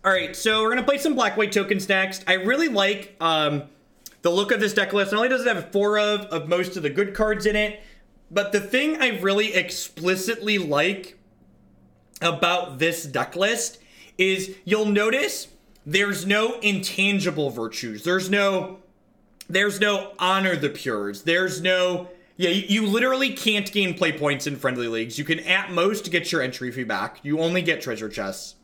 All right, so we're gonna play some black-white tokens next. I really like the look of this deck list. Not only does it have 4 of most of the good cards in it, but the thing I really explicitly like about this deck list is you'll notice there's no intangible virtues. There's no honor the pures. There's no, you literally can't gain play points in friendly leagues. You can at most get your entry fee back. You only get treasure chests.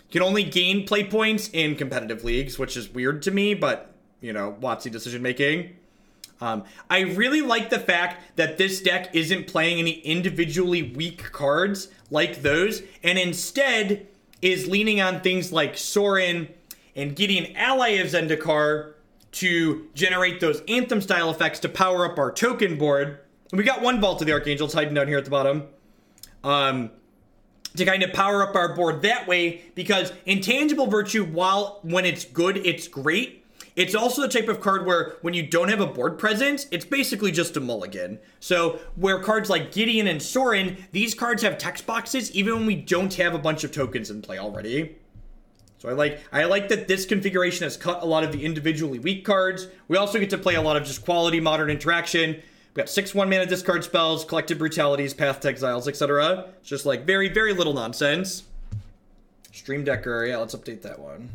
You can only gain play points in competitive leagues, which is weird to me, but, you know, WotC decision making. I really like the fact that this deck isn't playing any individually weak cards like those, and instead is leaning on things like Sorin and Gideon, ally of Zendikar, to generate those Anthem style effects to power up our token board. And we got 1 Vault of the Archangels hiding down here at the bottom. To kind of power up our board that way, because intangible virtue, when it's good, it's great. It's also the type of card where when you don't have a board presence, it's basically just a mulligan. So where cards like Gideon and Sorin, these cards have text boxes even when we don't have a bunch of tokens in play already. So I like that this configuration has cut a lot of the individually weak cards. We also get to play a lot of just quality modern interaction. We got 6 1-mana discard spells, Collective Brutalities, Path to Exiles, etc. It's just like very, very little nonsense. Stream Decker, yeah, let's update that one.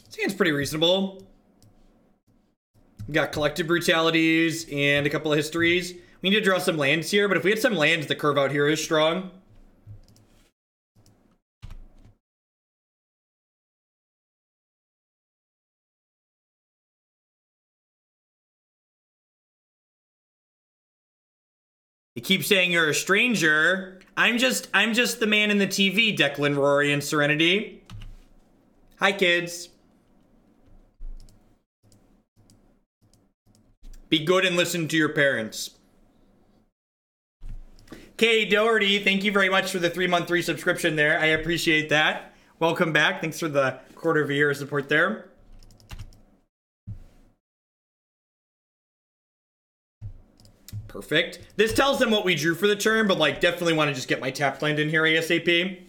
Seems pretty reasonable. We got Collective Brutalities and a couple of histories. We need to draw some lands here, but if we had some lands, the curve out here is strong. You keep saying you're a stranger. I'm just the man in the TV, Declan, Rory, and Serenity. Hi, kids. Be good and listen to your parents. Kay Doherty, thank you very much for the 3-month resubscription there. I appreciate that. Welcome back. Thanks for the quarter of a year of support there. Perfect. This tells them what we drew for the turn, but like definitely want to just get my tapped land in here ASAP.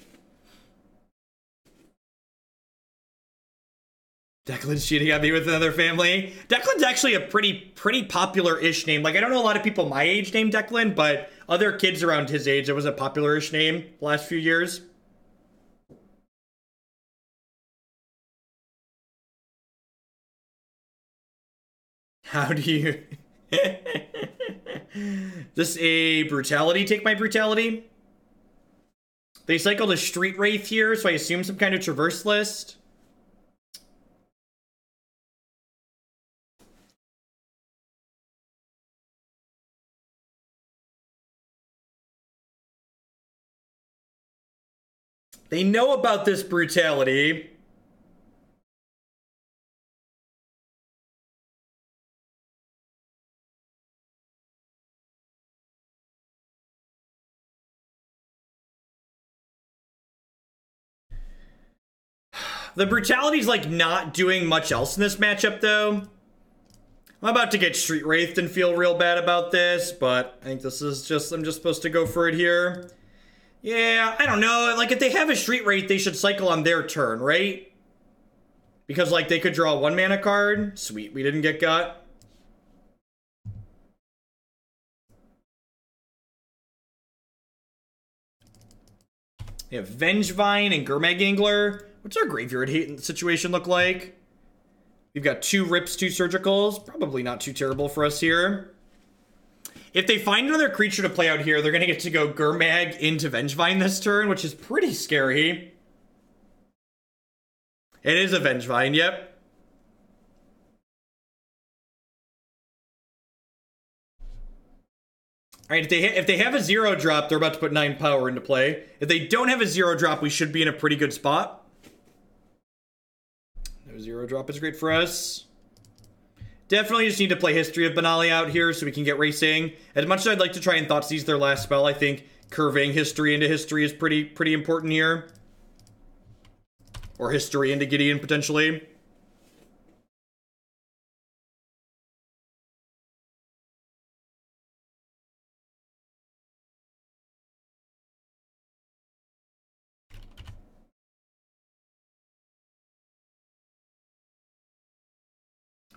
Declan's cheating on me with another family. Declan's actually a pretty popular-ish name. Like, I don't know a lot of people my age named Declan, but other kids around his age, it was a popular-ish name the last few years. How do you... Just a Brutality take my Brutality? They cycled a Street Wraith here, so I assume some kind of Traverse list. They know about this Brutality. The Brutality's like not doing much else in this matchup though. I'm about to get Street Wraithed and feel real bad about this, but I think this is just, I'm just supposed to go for it here. Yeah, I don't know. Like, if they have a Street Wraith, they should cycle on their turn, right? Because, like, they could draw a 1-mana card. Sweet, we didn't get got. We have Vengevine and Gurmag Angler. What's our graveyard hate situation look like? We've got 2 Rips, 2 Surgicals. Probably not too terrible for us here. If they find another creature to play out here, they're going to get to go Gurmag into Vengevine this turn, which is pretty scary. It is a Vengevine, yep. Alright, if they have a 0-drop, they're about to put 9 power into play. If they don't have a 0-drop, we should be in a pretty good spot. No 0-drop is great for us. Definitely just need to play History of Benalia out here so we can get racing. As much as I'd like to try and Thoughtseize their last spell, I think curving History into History is pretty important here. Or History into Gideon, potentially.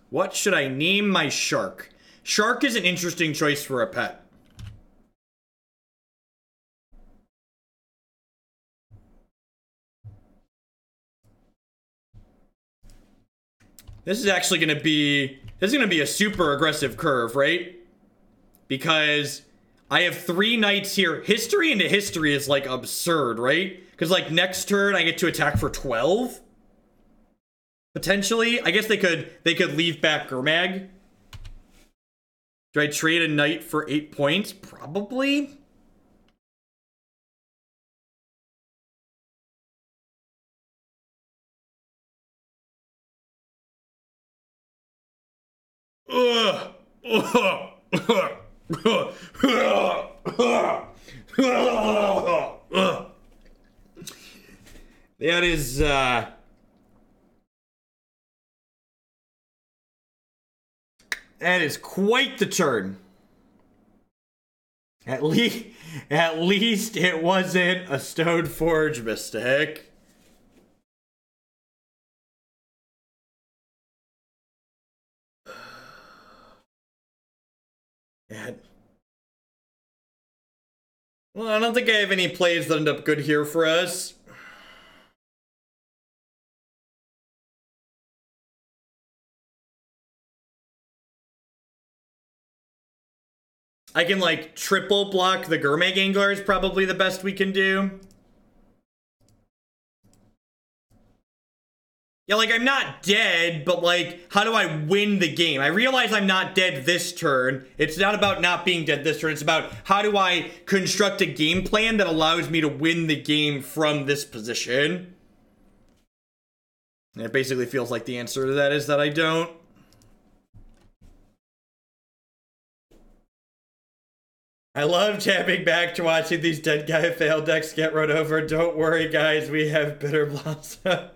What should I name my shark? Shark is an interesting choice for a pet. This is actually going to be... This is going to be a super aggressive curve, right? Because I have 3 knights here. History into History is, like, absurd, right? Because, like, next turn I get to attack for 12? Potentially. I guess they could leave back Gurmag. Do I trade a knight for 8 points? Probably. That is that is quite the turn. At least it wasn't a Stoneforge mistake. Well, I don't think I have any plays that end up good here for us. I can, like, triple block the Gurmag Angler is probably the best we can do. Yeah, like, I'm not dead, but, like, how do I win the game? I realize I'm not dead this turn. It's not about not being dead this turn. It's about how do I construct a game plan that allows me to win the game from this position. And it basically feels like the answer to that is that I don't. I love tapping back to watching these dead guy fail decks get run over. Don't worry, guys. We have Bitterblossom.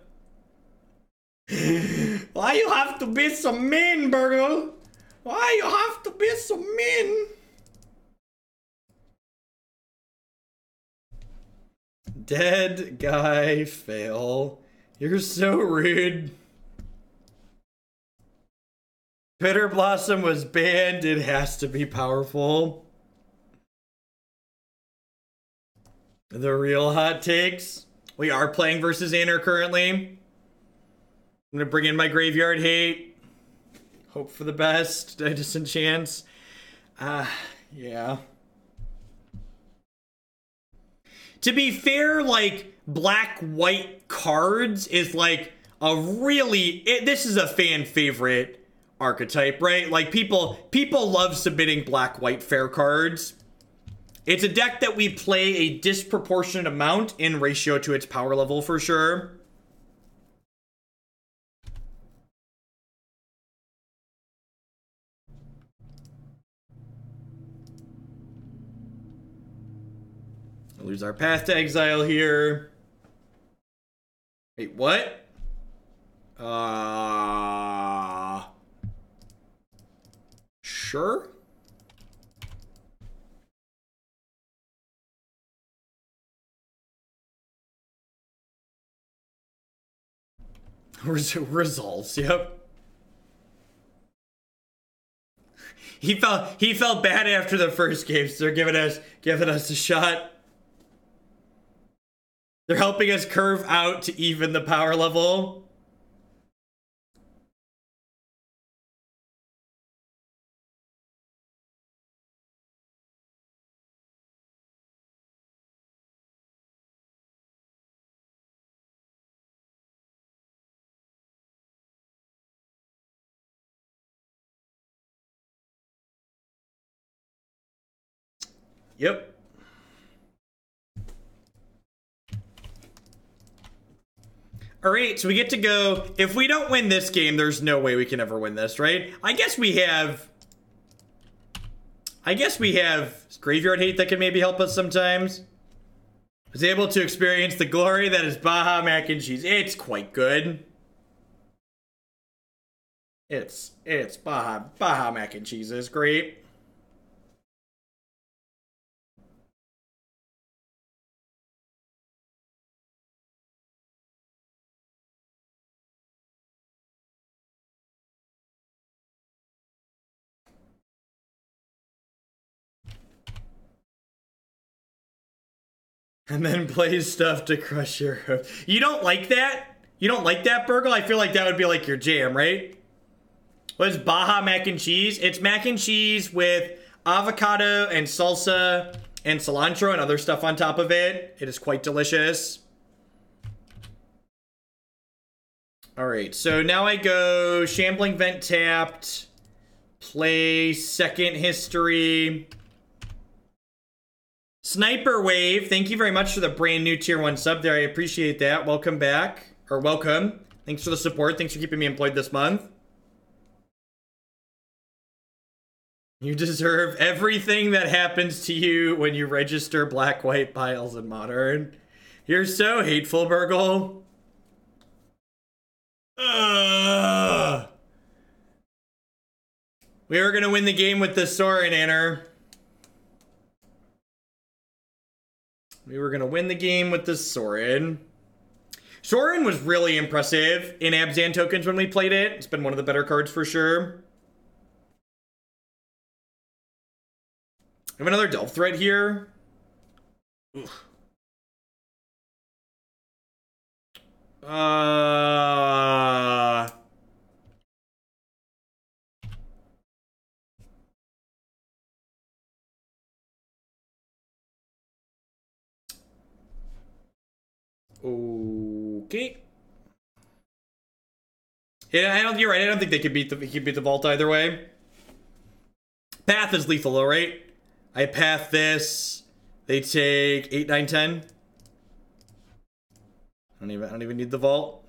Why you have to be so mean, Burgle? Why you have to be so mean? Dead guy fail. You're so rude. Bitterblossom was banned. It has to be powerful. The real hot takes. We are playing versus Anner currently. I'm gonna bring in my graveyard hate. Hope for the best. Disenchant. Yeah. To be fair, like, black-white cards is, like, a really... this is a fan favorite archetype, right? Like, people love submitting black-white fair cards. It's a deck that we play a disproportionate amount in ratio to its power level, for sure. We'll lose our path to exile here. Wait, what? Sure. Resolves, yep. He felt bad after the first game, so they're giving us a shot. They're helping us curve out to even the power level. Yep. All right, so we get to go. If we don't win this game, there's no way we can ever win this, right? I guess we have Graveyard Hate that can maybe help us sometimes. I was able to experience the glory that is Baja Mac and Cheese. It's quite good. It's Baja Mac and Cheese is great. And then plays stuff to crush your hope. You don't like that? You don't like that, Burgle? I feel like that would be like your jam, right? What is Baja Mac and Cheese? It's mac and cheese with avocado and salsa and cilantro and other stuff on top of it. It is quite delicious. Alright, so now I go Shambling Vent tapped. Play second history. Sniper Wave, thank you very much for the brand new tier 1 sub there. I appreciate that. Welcome back. Or welcome. Thanks for the support. Thanks for keeping me employed this month. You deserve everything that happens to you when you register black-white piles in Modern. You're so hateful, Burgle. We were gonna win the game with the Sorin, Anner. We were gonna win the game with the Sorin. Sorin was really impressive in Abzan tokens when we played it. It's been one of the better cards for sure. I have another Delve Thread here. Ugh. Okay. Yeah, you're right. I don't think they could beat the vault either way. Path is lethal though, right? I path this. They take 8, 9, 10. I don't even need the vault.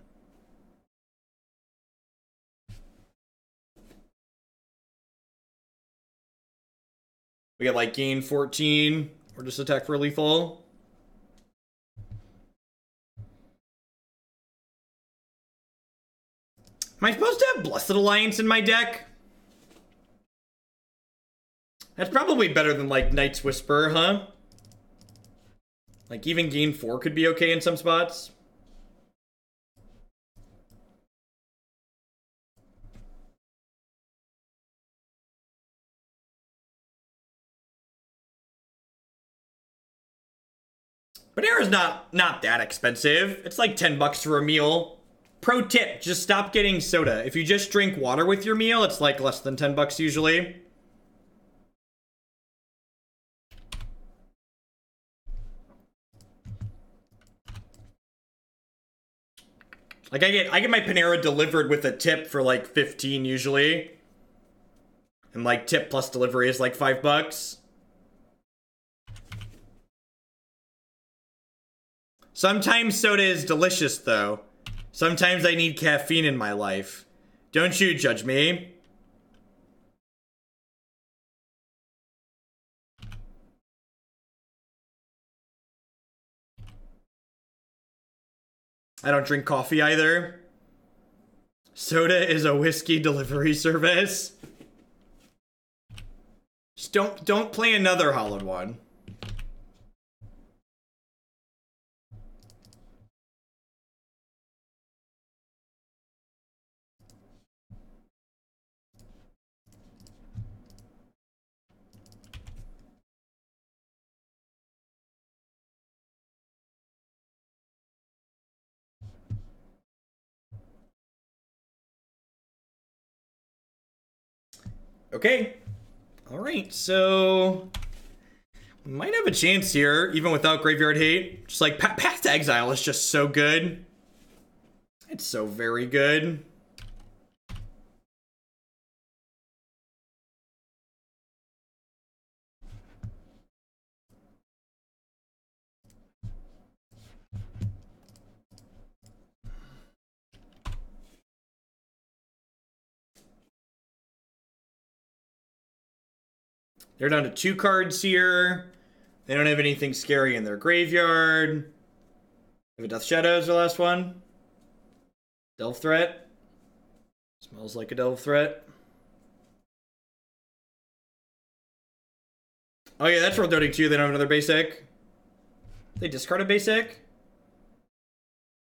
We get like gain 14 or just attack for lethal. Am I supposed to have Blessed Alliance in my deck? That's probably better than like Knight's Whisper, huh? Like even gain 4 could be okay in some spots. Panera's not that expensive. It's like 10 bucks for a meal. Pro tip, just stop getting soda. If you just drink water with your meal, it's like less than 10 bucks usually. Like I get my Panera delivered with a tip for like 15 usually. And like tip plus delivery is like 5 bucks. Sometimes soda is delicious though. Sometimes I need caffeine in my life. Don't you judge me. I don't drink coffee either. Soda is a whiskey delivery service. Just don't play another hollowed one. Okay. All right, so we might have a chance here, even without Graveyard Hate. Just like Path to Exile is just so good. It's so very good. They're down to 2 cards here. They don't have anything scary in their graveyard. Have a Death Shadow as the last one. Delve Threat. Smells like a Delve Threat. Oh yeah, that's worth noting too. They don't have another basic. They discard a basic?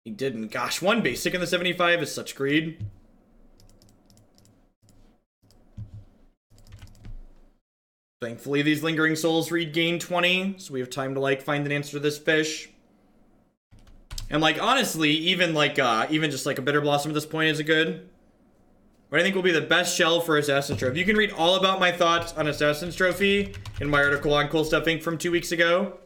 He didn't. Gosh, 1 basic in the 75 is such greed. Thankfully, these Lingering Souls regain 20, so we have time to, like, find an answer to this fish. And, like, honestly, even just, like, a Bitterblossom at this point is a good. What I think will be the best shell for Assassin's Trophy. You can read all about my thoughts on Assassin's Trophy in my article on Cool Stuff Inc. from 2 weeks ago.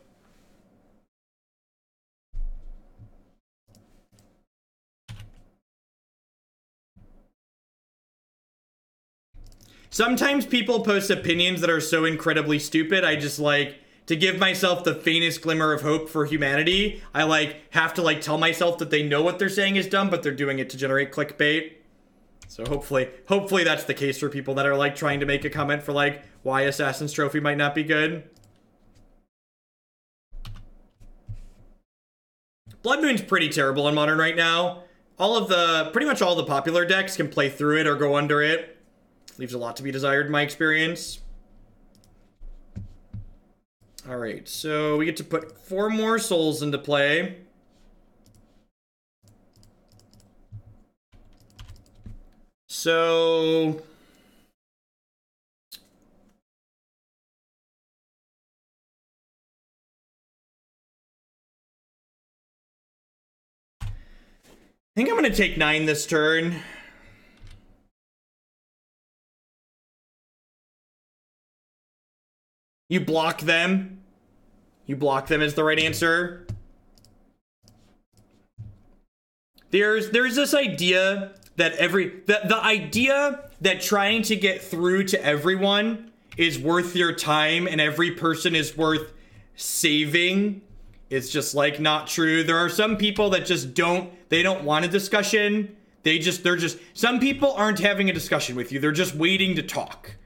Sometimes people post opinions that are so incredibly stupid, I just, like, to give myself the faintest glimmer of hope for humanity, I, like, have to, like, tell myself that they know what they're saying is dumb, but they're doing it to generate clickbait. So hopefully that's the case for people that are, like, trying to make a comment for, like, why Assassin's Trophy might not be good. Blood Moon's pretty terrible in Modern right now. Pretty much all the popular decks can play through it or go under it. Leaves a lot to be desired in my experience. Alright, so we get to put 4 more souls into play. So... I think I'm going to take 9 this turn. You block them. You block them is the right answer. There's this idea that the idea that trying to get through to everyone is worth your time and every person is worth saving. It's just, like, not true. There are some people that just don't want a discussion. Some people aren't having a discussion with you. They're just waiting to talk.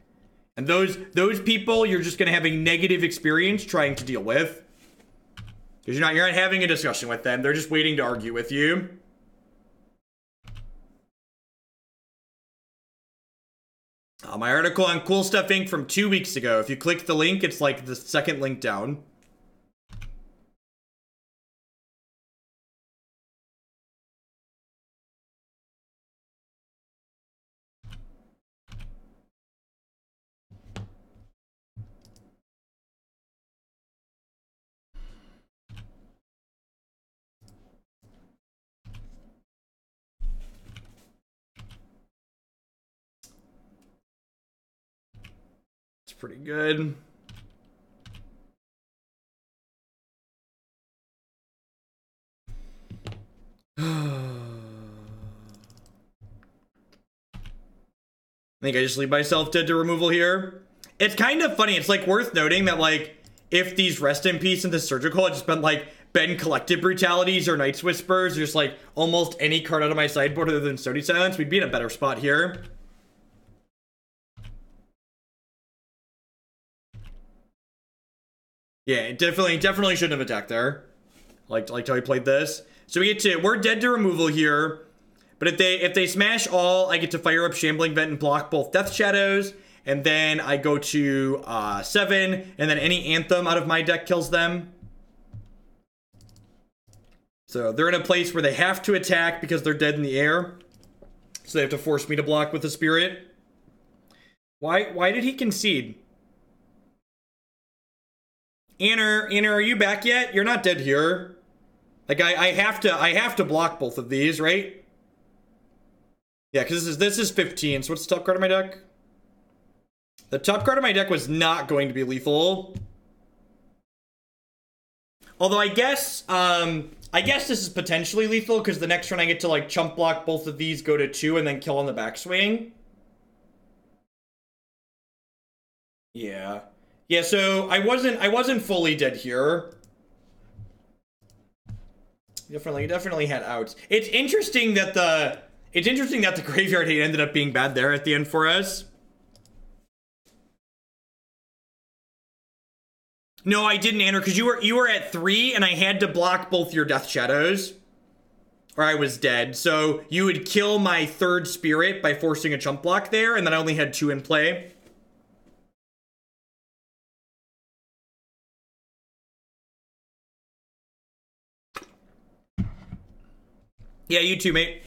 And those people, you're just going to have a negative experience trying to deal with. Because you're not having a discussion with them. They're just waiting to argue with you. My article on Cool Stuff Inc. from 2 weeks ago. If you click the link, it's like the second link down. Pretty good. I think I just leave myself dead to removal here. It's kind of funny. It's, like, worth noting that, like, if these Rest in Peace and the Surgical had just been Collective Brutalities or Night's Whispers, or just, like, almost any card out of my sideboard other than Stony Silence, we'd be in a better spot here. Yeah, definitely shouldn't have attacked there. Like how he played this. So we're dead to removal here. But if they smash all, I get to fire up Shambling Vent and block both Death Shadows. And then I go to 7, and then any Anthem out of my deck kills them. So they're in a place where they have to attack because they're dead in the air. So they have to force me to block with a Spirit. Why did he concede? Anna, are you back yet? You're not dead here. Like, I have to block both of these, right? Yeah, because this is 15. So what's the top card of my deck? The top card of my deck was not going to be lethal. Although I guess this is potentially lethal because the next turn I get to, like, chump block both of these, go to 2, and then kill on the backswing. Yeah. Yeah, so I wasn't fully dead here. Definitely had outs. It's interesting that the graveyard hate ended up being bad there at the end for us. No, I didn't enter because you were at 3 and I had to block both your Death Shadows. Or I was dead. So you would kill my 3rd spirit by forcing a chump block there, and then I only had 2 in play. Yeah, you too, mate.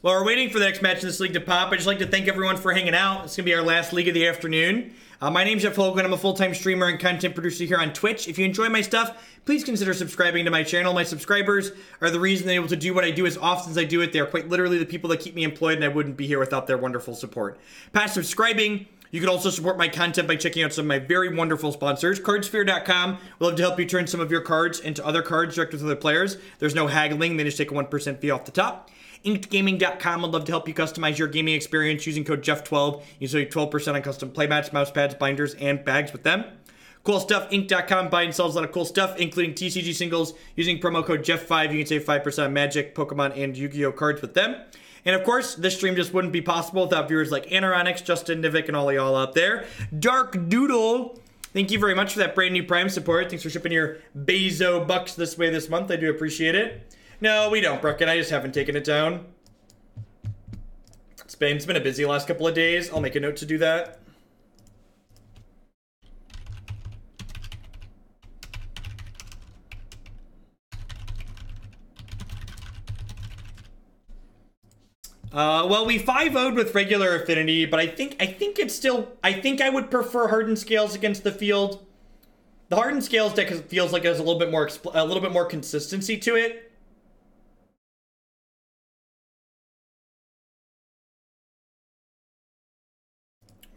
While we're waiting for the next match in this league to pop, I'd just like to thank everyone for hanging out. It's going to be our last league of the afternoon. My name's Jeff Hogan. I'm a full-time streamer and content producer here on Twitch. If you enjoy my stuff, please consider subscribing to my channel. My subscribers are the reason I'm able to do what I do as often as I do it. They are quite literally the people that keep me employed, and I wouldn't be here without their wonderful support. Past subscribing, you can also support my content by checking out some of my very wonderful sponsors. Cardsphere.com will love to help you turn some of your cards into other cards directly to other players. There's no haggling. They just take a 1% fee off the top. InkedGaming.com would love to help you customize your gaming experience using code Jeff12. You save 12% on custom playmats, mouse pads, binders, and bags with them. Cool Stuff Inc.com buy and sells a lot of cool stuff, including TCG singles. Using promo code Jeff5, you can save 5% on Magic, Pokemon, and Yu-Gi-Oh cards with them. And of course, this stream just wouldn't be possible without viewers like Anaronix, Justin, Nivik, and all y'all out there. Dark Doodle, thank you very much for that brand new Prime support. Thanks for shipping your Bezo bucks this way this month. I do appreciate it. No, we don't, Brecken. I just haven't taken it down. It's been a busy last couple of days. I'll make a note to do that. Well, we 5-0'd with regular affinity, but I think it's still, I think I would prefer Hardened Scales against the field. The Hardened Scales deck feels like it has a little bit more consistency to it.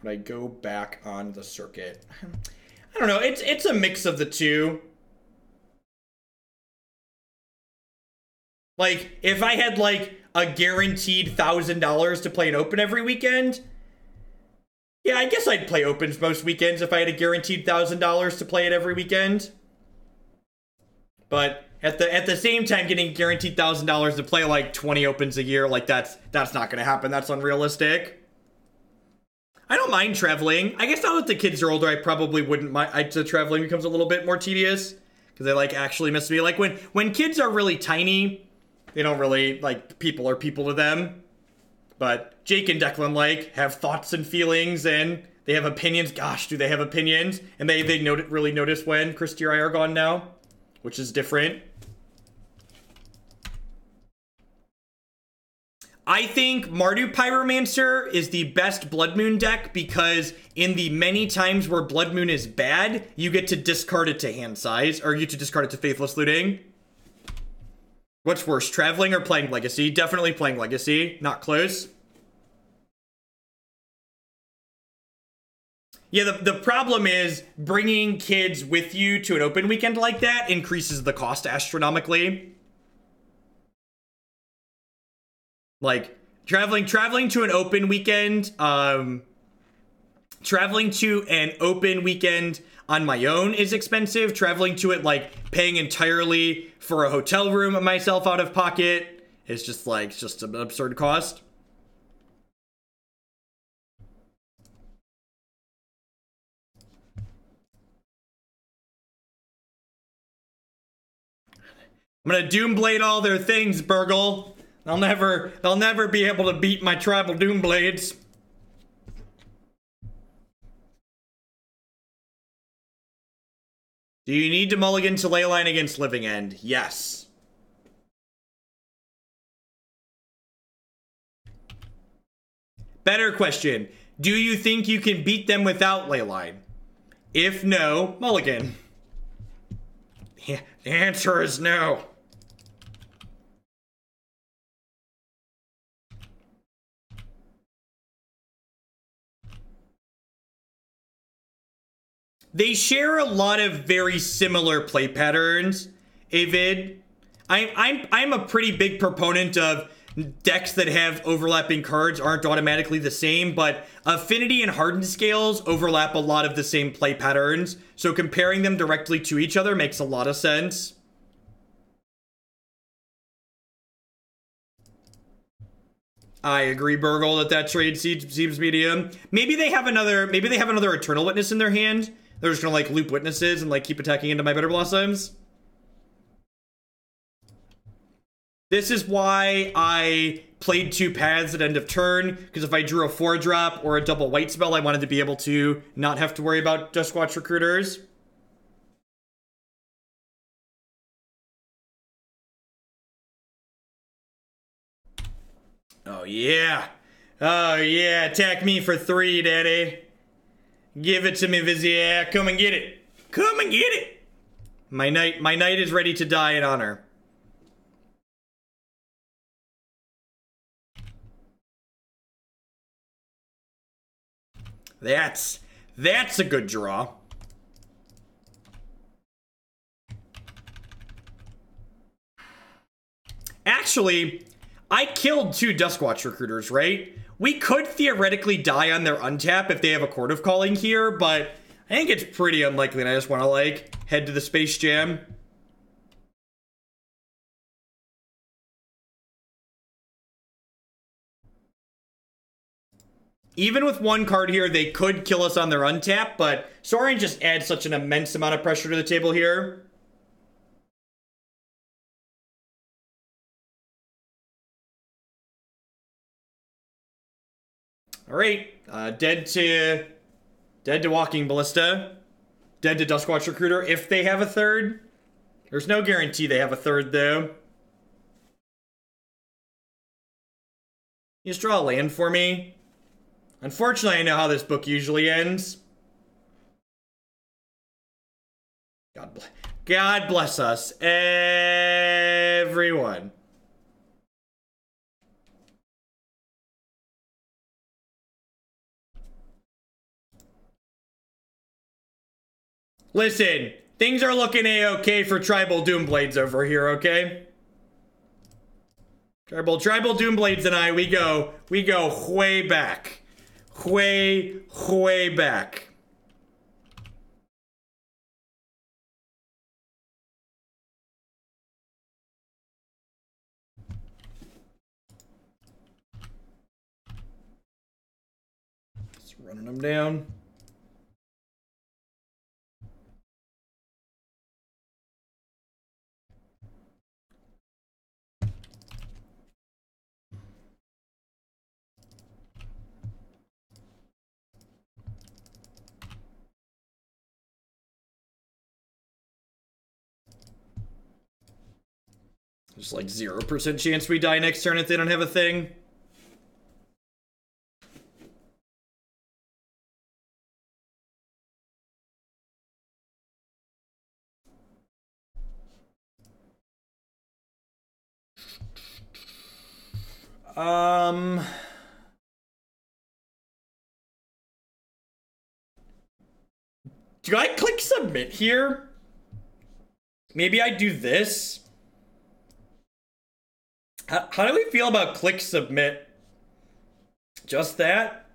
Would I go back on the circuit? I don't know. It's a mix of the two. Like, if I had, like, a guaranteed $1,000 to play an open every weekend, yeah, I guess I'd play opens most weekends if I had a guaranteed $1,000 to play it every weekend. But at the same time, getting guaranteed $1,000 to play, like, 20 opens a year, like, that's not gonna happen. That's unrealistic. I don't mind traveling. I guess now that the kids are older, I probably wouldn't mind. The traveling becomes a little bit more tedious because they like actually miss me. Like when kids are really tiny, they don't really like people are people to them. But Jake and Declan like have thoughts and feelings and they have opinions. Gosh, do they have opinions? And they really notice when Christy or I are gone now, which is different. I think Mardu Pyromancer is the best Blood Moon deck because in the many times where Blood Moon is bad, you get to discard it to hand size, or you get to discard it to Faithless Looting. What's worse, traveling or playing Legacy? Definitely playing Legacy, not close. Yeah, the problem is bringing kids with you to an open weekend like that increases the cost astronomically. Like, traveling to an open weekend, traveling to an open weekend on my own is expensive. Traveling to it, like, paying entirely for a hotel room myself out of pocket is just, like, just an absurd cost. I'm gonna Doomblade all their things, Burgle. They'll never be able to beat my tribal Doomblades. Do you need to mulligan to Leyline against Living End? Yes. Better question. Do you think you can beat them without Leyline? If no, mulligan. Yeah, the answer is no. They share a lot of very similar play patterns, Avid. I'm a pretty big proponent of decks that have overlapping cards aren't automatically the same, but Affinity and Hardened Scales overlap a lot of the same play patterns, so comparing them directly to each other makes a lot of sense. I agree, Burgle, that trade seems medium. Maybe they have another Eternal Witness in their hand. They're just gonna like loop witnesses and like keep attacking into my Bitterblossoms. This is why I played 2 paths at end of turn, because if I drew a 4-drop or a double white spell, I wanted to be able to not have to worry about Duskwatch Recruiters. Oh yeah. Oh yeah, attack me for 3, daddy. Give it to me, Vizier. Come and get it. Come and get it. My knight is ready to die in honor. That's a good draw. Actually, I killed 2 Duskwatch Recruiters, right? We could theoretically die on their untap if they have a Court of Calling here, but I think it's pretty unlikely, and I just want to, like, head to the Space Jam. Even with 1 card here, they could kill us on their untap, but Sorin just adds such an immense amount of pressure to the table here. Alright, dead to Walking Ballista. Dead to Duskwatch Recruiter if they have a 3rd. There's no guarantee they have a 3rd, though. You just draw a land for me. Unfortunately, I know how this book usually ends. God bless us, everyone. Listen, things are looking a-okay for Tribal Doomblades over here, okay? Tribal Doomblades and I, we go way back. Way back. Just running them down. There's like 0% chance we die next turn if they don't have a thing. Do I click submit here? Maybe I do this. How do we feel about click submit? Just that?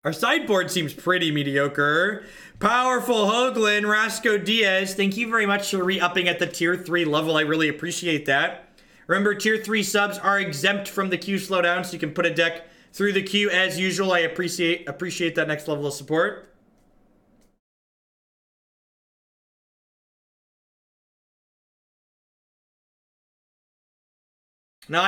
Our sideboard seems pretty mediocre. Powerful Hoagland, Rasco Diaz, thank you very much for re-upping at the tier 3 level. I really appreciate that. Remember, tier 3 subs are exempt from the queue slowdown, so you can put a deck through the queue as usual. I appreciate that next level of support. No,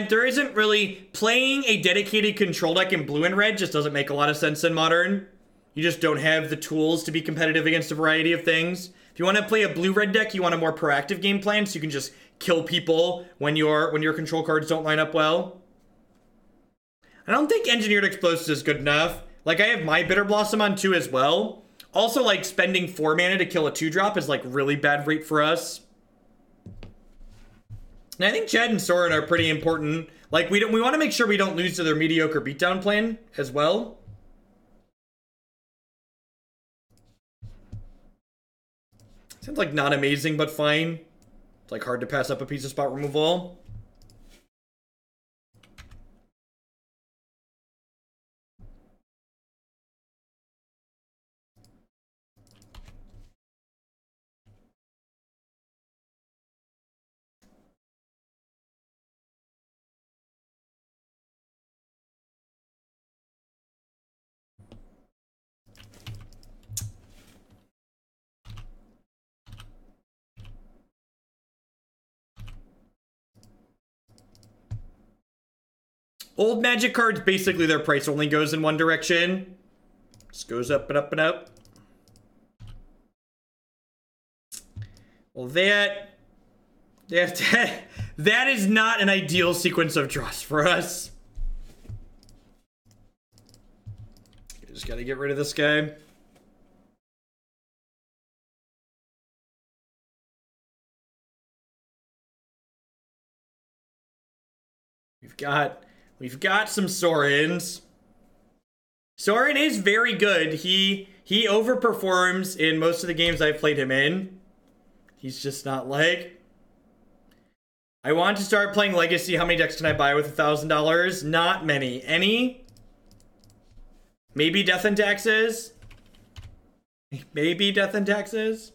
there isn't really... Playing a dedicated control deck in blue and red just doesn't make a lot of sense in Modern. You just don't have the tools to be competitive against a variety of things. If you want to play a blue-red deck, you want a more proactive game plan, so you can just kill people when your control cards don't line up well. I don't think Engineered Explosives is good enough. Like, I have my Bitterblossom on 2 as well. Also, like, spending 4 mana to kill a 2-drop is, like, really bad rate for us. And I think Chad and Sorin are pretty important. Like, we want to make sure we don't lose to their mediocre beatdown plan as well. Sounds like not amazing, but fine. It's like hard to pass up a piece of spot removal. Old Magic cards, basically their price only goes in one direction. Just goes up and up and up. Well, that is not an ideal sequence of draws for us. Just gotta get rid of this guy. We've got some Sorins. Sorin is very good. He overperforms in most of the games I've played him in. He's just not like... I want to start playing Legacy. How many decks can I buy with $1,000? Not many. Any? Maybe Death and Taxes? Maybe Death and Taxes?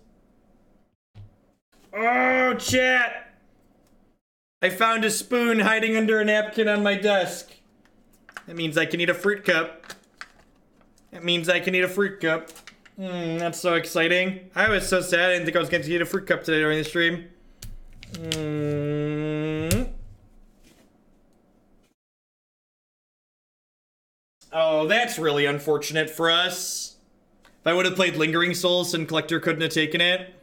Oh, chat! I found a spoon hiding under a napkin on my desk. That means I can eat a fruit cup. That's so exciting. I was so sad I didn't think I was going to eat a fruit cup today during the stream. Oh, that's really unfortunate for us. If I would have played Lingering Souls, and Collector couldn't have taken it.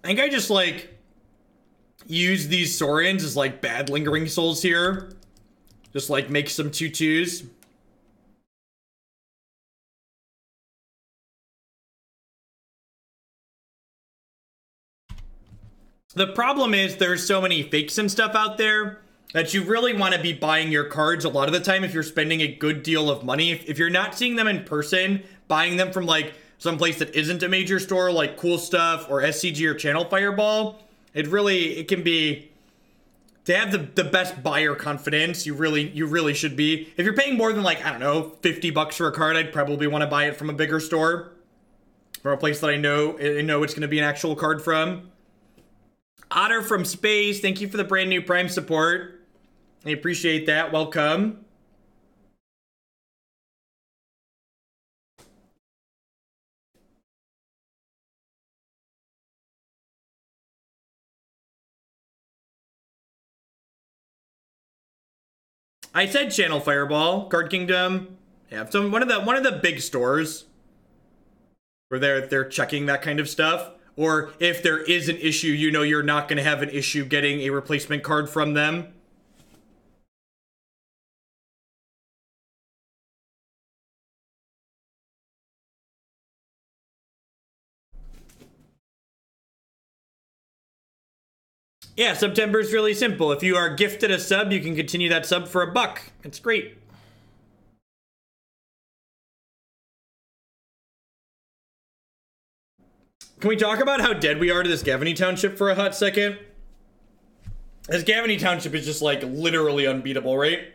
I think I just, like, use these Sorins as, like, bad Lingering Souls here. Just, like, make some 2/2s. The problem is there's so many fakes and stuff out there that you really want to be buying your cards a lot of the time if you're spending a good deal of money. If you're not seeing them in person, buying them from, like, someplace that isn't a major store like Cool Stuff or SCG or Channel Fireball, it can be, to have the best buyer confidence, you really should be. If you're paying more than, like, I don't know, $50 for a card, I'd probably want to buy it from a bigger store, from a place that I know it's going to be an actual card from. Otter from Space, thank you for the brand new Prime support. I appreciate that. Welcome. I said Channel Fireball, Card Kingdom. Yeah, one of the big stores where they're checking that kind of stuff. Or if there is an issue, you know you're not going to have an issue getting a replacement card from them. Yeah, September is really simple. If you are gifted a sub, you can continue that sub for $1. It's great. Can we talk about how dead we are to this Gavany Township for a hot second? This Gavany Township is just, like, literally unbeatable, right?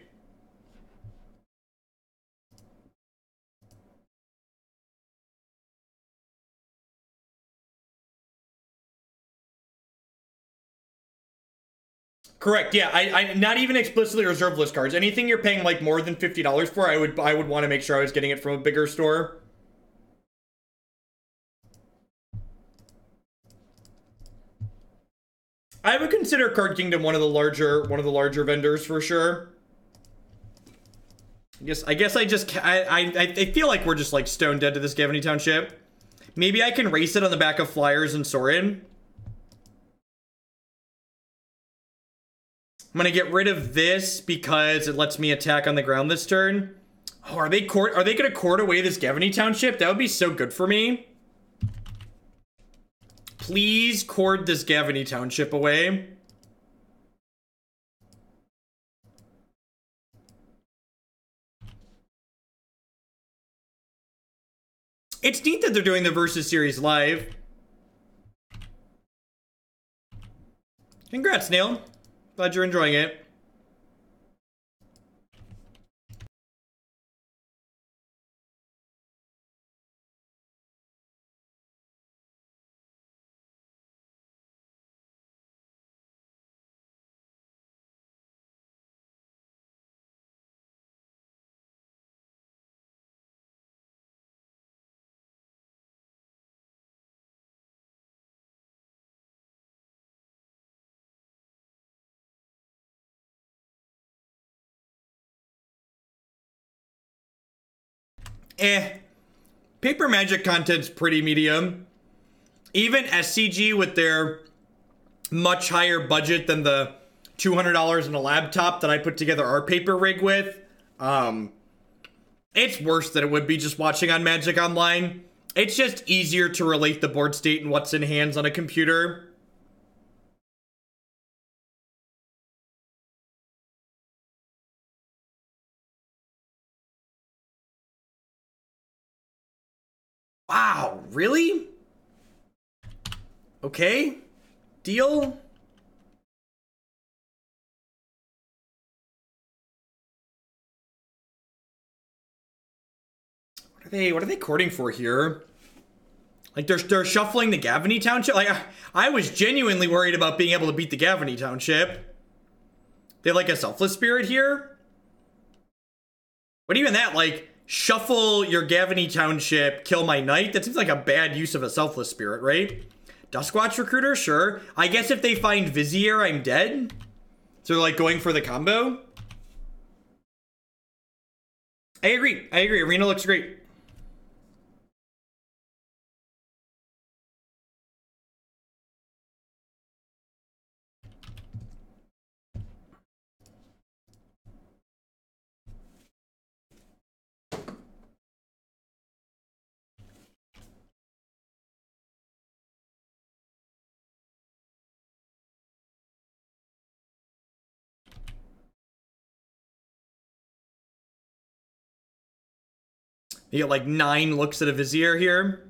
Correct. Yeah, I not even explicitly reserved list cards. Anything you're paying like more than $50 for, I would want to make sure I was getting it from a bigger store. I would consider Card Kingdom one of the larger vendors for sure. I feel like we're just like stone dead to this Gavany Township. Maybe I can race it on the back of Flyers and Sorin. I'm gonna get rid of this because it lets me attack on the ground this turn. Oh, are they gonna court away this Gavany Township? That would be so good for me. Please court this Gavany Township away. It's neat that they're doing the Versus series live. Congrats, Neil. Glad you're enjoying it. Paper Magic content's pretty medium. Even SCG with their much higher budget than the $200 in a laptop that I put together our paper rig with, it's worse than it would be just watching on Magic Online. It's just easier to relate the board state and what's in hands on a computer. Wow, really? Okay, deal. What are they courting for here? Like they're shuffling the Gavany Township. Like I was genuinely worried about being able to beat the Gavany Township. They have like a Selfless Spirit here. What even that like? Shuffle your Gavany Township, kill my knight? That seems like a bad use of a Selfless Spirit, right? Duskwatch Recruiter, sure. I guess if they find Vizier, I'm dead. So they're like going for the combo. I agree. Arena looks great. You get like 9 looks at a Vizier here.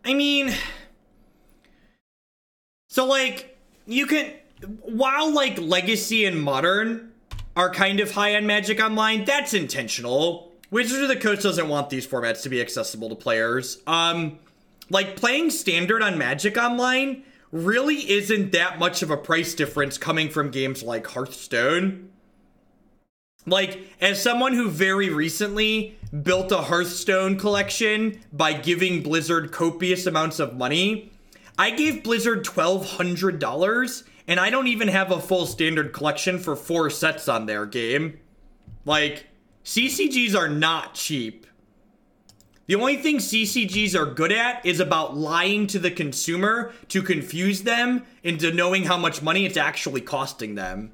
I mean, so like you can, while like Legacy and Modern are kind of high on Magic Online, that's intentional. Wizards of the Coast doesn't want these formats to be accessible to players. Like playing Standard on Magic Online really isn't that much of a price difference coming from games like Hearthstone. Like, as someone who very recently built a Hearthstone collection by giving Blizzard copious amounts of money, I gave Blizzard $1,200, and I don't even have a full Standard collection for 4 sets on their game. Like, CCGs are not cheap. The only thing CCGs are good at is about lying to the consumer to confuse them into knowing how much money it's actually costing them.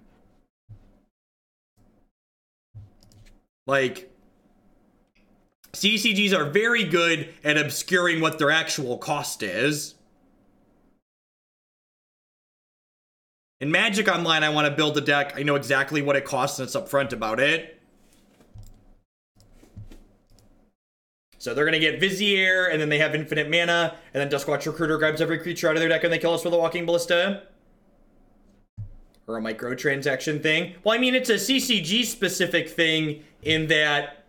Like, CCGs are very good at obscuring what their actual cost is. In Magic Online, I want to build a deck. I know exactly what it costs and it's upfront about it. So they're going to get Vizier, and then they have infinite mana, and then Duskwatch Recruiter grabs every creature out of their deck and they kill us with a Walking Ballista. Or a microtransaction thing. Well, I mean, it's a CCG-specific thing in that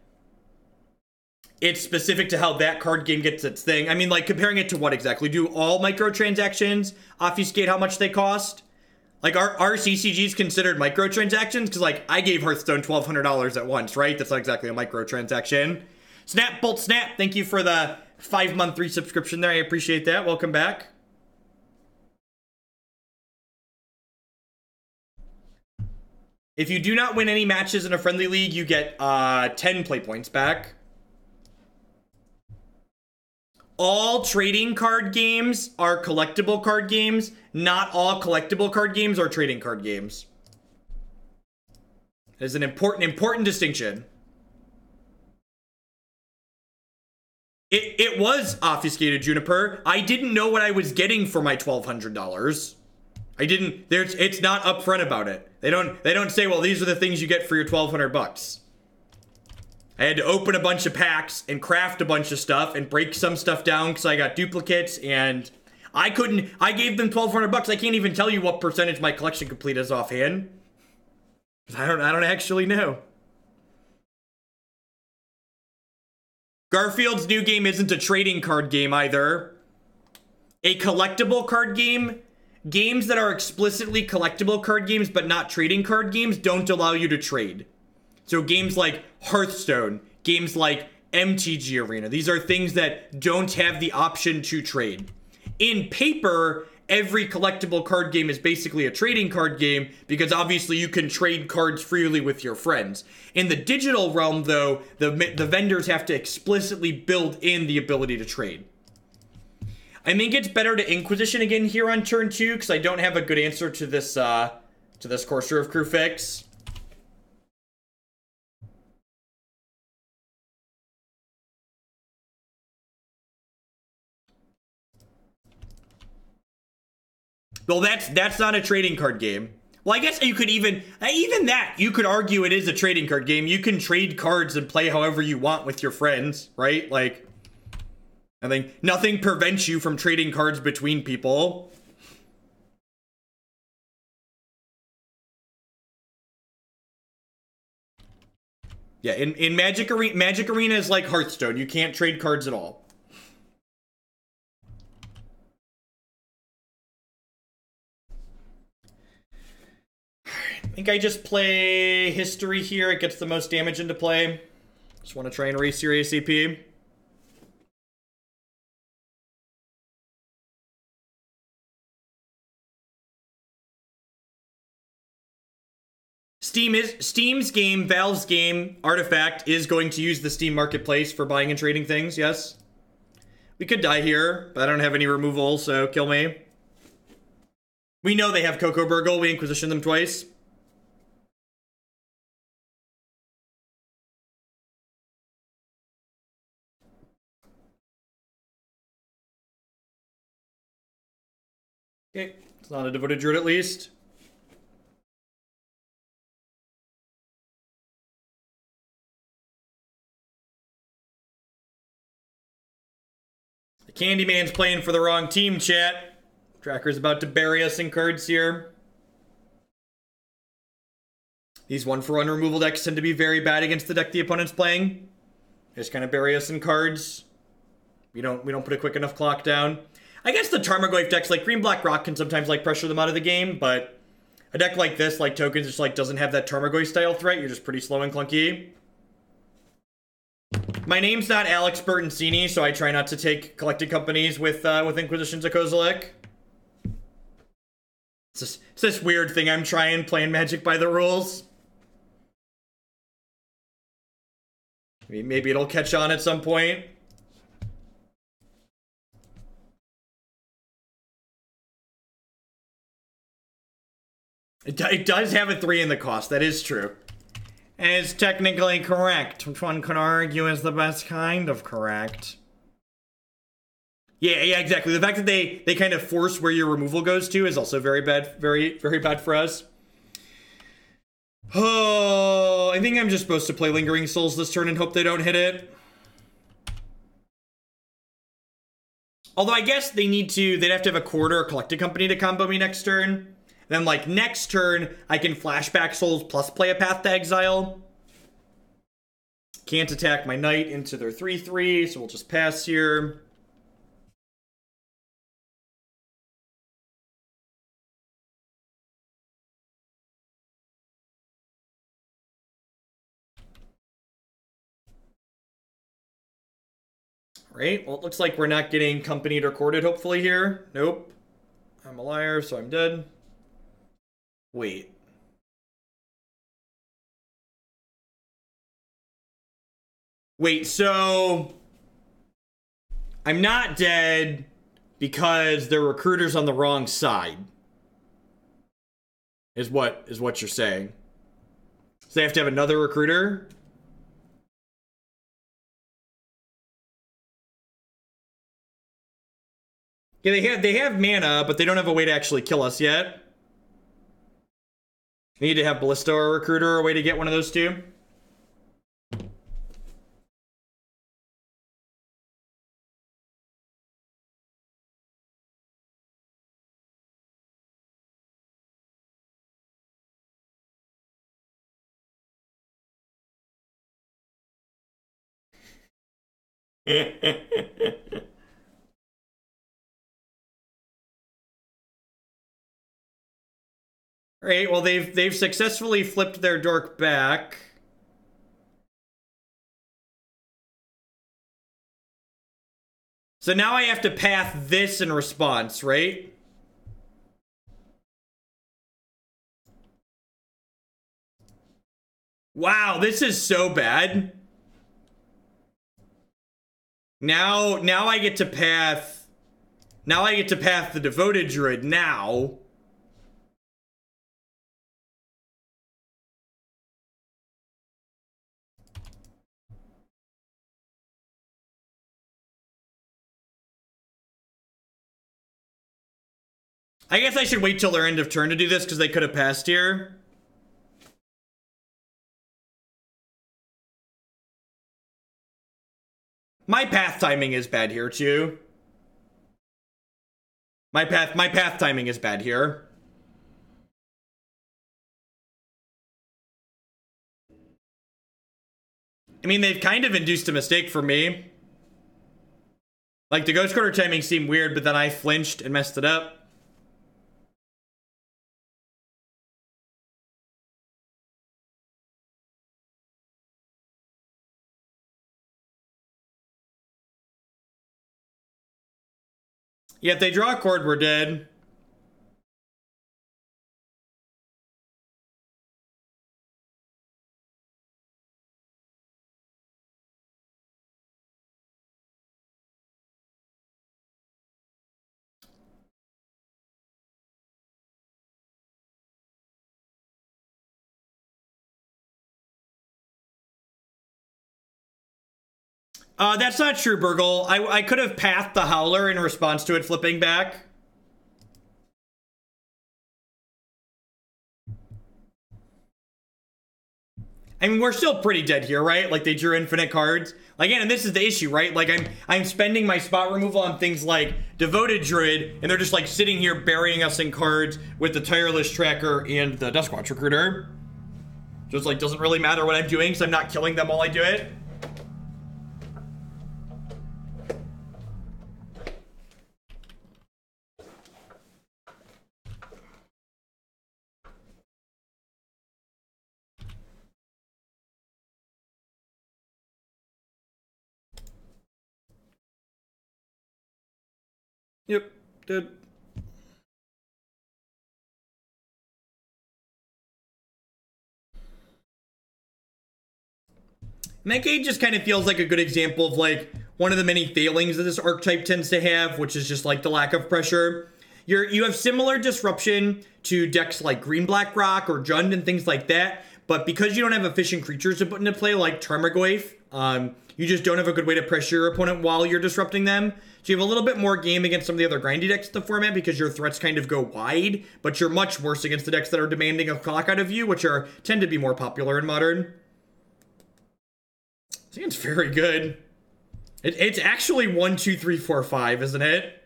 it's specific to how that card game gets its thing. I mean, like, comparing it to what exactly? Do all microtransactions obfuscate how much they cost? Like, are CCGs considered microtransactions? Because, like, I gave Hearthstone $1,200 at once, right? That's not exactly a microtransaction. Snap, Bolt, Snap, thank you for the 5-month resubscription there. I appreciate that. Welcome back. If you do not win any matches in a friendly league, you get 10 play points back. All trading card games are collectible card games. Not all collectible card games are trading card games. There's an important distinction. It was obfuscated, Juniper. I didn't know what I was getting for my $1,200. I didn't. It's not upfront about it. They don't say, well, these are the things you get for your $1,200. I had to open a bunch of packs and craft a bunch of stuff and break some stuff down because I got duplicates, and I gave them $1,200. I can't even tell you what percentage my collection complete is offhand. I don't actually know. Garfield's new game isn't a trading card game either. A collectible card game. Games that are explicitly collectible card games but not trading card games don't allow you to trade. So games like Hearthstone, games like MTG Arena, these are things that don't have the option to trade. In paper, every collectible card game is basically a trading card game because obviously you can trade cards freely with your friends. In the digital realm, though, the vendors have to explicitly build in the ability to trade. I think it's better to Inquisition again here on turn 2 because I don't have a good answer to this Courser of Crew fix. Well, that's not a trading card game. Well, I guess you could even that, you could argue it is a trading card game. You can trade cards and play however you want with your friends, right? Like, I think nothing prevents you from trading cards between people. Yeah, in Magic Arena is like Hearthstone. You can't trade cards at all. I think I just play History here. It gets the most damage into play. Just want to try and race your ACP. Steam's game, Valve's game, Artifact is going to use the Steam Marketplace for buying and trading things, yes. We could die here, but I don't have any removal, so kill me. We know they have Coco Burgle, we Inquisition them twice. Okay, it's not a Devoted Druid at least. The Candyman's playing for the wrong team, chat. Tracker's about to bury us in cards here. These 1-for-1 removal decks tend to be very bad against the deck the opponent's playing. They just kind of bury us in cards. We don't put a quick enough clock down. I guess the Tarmogoyf decks like Green-Black Rock can sometimes like pressure them out of the game, but a deck like this, like Tokens, just like doesn't have that Tarmogoyf style threat. You're just pretty slow and clunky. My name's not Alex Bertoncini, so I try not to take collected companies with Inquisitions of Kozilek. It's this weird thing I'm trying, playing Magic by the rules. Maybe it'll catch on at some point. It does have a 3 in the cost, that is true. And it's technically correct, which one could argue is the best kind of correct. Yeah, exactly. The fact that they kind of force where your removal goes to is also very bad, very bad for us. Oh, I think I'm just supposed to play Lingering Souls this turn and hope they don't hit it. Although I guess they'd have to have a quarter or collected company to combo me next turn. Then, like, next turn, I can Flashback Souls plus play a Path to Exile. Can't attack my knight into their 3/3, so we'll just pass here. Right, well, it looks like we're not getting companied or courted, hopefully, here. Nope. I'm a liar, so I'm dead. Wait. Wait, so... I'm not dead because the recruiter's on the wrong side. Is what you're saying. So they have to have another recruiter? Yeah, they have mana, but they don't have a way to actually kill us yet. They need to have Ballista or a recruiter or a way to get one of those two. Right, well, they've successfully flipped their dork back. So now I have to path this in response, right? Wow, this is so bad. Now I get to path... Now I get to path the Devoted Druid now. I guess I should wait till their end of turn to do this because they could have passed here. My path timing is bad here too. My path timing is bad here. I mean, they've kind of induced a mistake for me. Like, the Ghost Quarter timing seemed weird, but then I flinched and messed it up. Yeah, if they draw a cord, we're dead. That's not true, Burgle. I could have pathed the Howler in response to it flipping back. I mean, we're still pretty dead here, right? Like, they drew infinite cards. Again, and this is the issue, right? Like, I'm spending my spot removal on things like Devoted Druid, and they're just, like, sitting here burying us in cards with the Tireless Tracker and the Duskwatch Recruiter. Just, like, doesn't really matter what I'm doing, because I'm not killing them while I do it. Yep, did. And that cage just kind of feels like a good example of, like, one of the many failings that this archetype tends to have, which is just, like, the lack of pressure. You have similar disruption to decks like Green-Black Rock or Jund and things like that, but because you don't have efficient creatures to put into play like Tarmogoyf, you just don't have a good way to pressure your opponent while you're disrupting them. So you have a little bit more game against some of the other grindy decks in the format because your threats kind of go wide, but you're much worse against the decks that are demanding a clock out of you, which tend to be more popular in Modern. I think it's very good. It's actually 1, 2, 3, 4, 5, isn't it?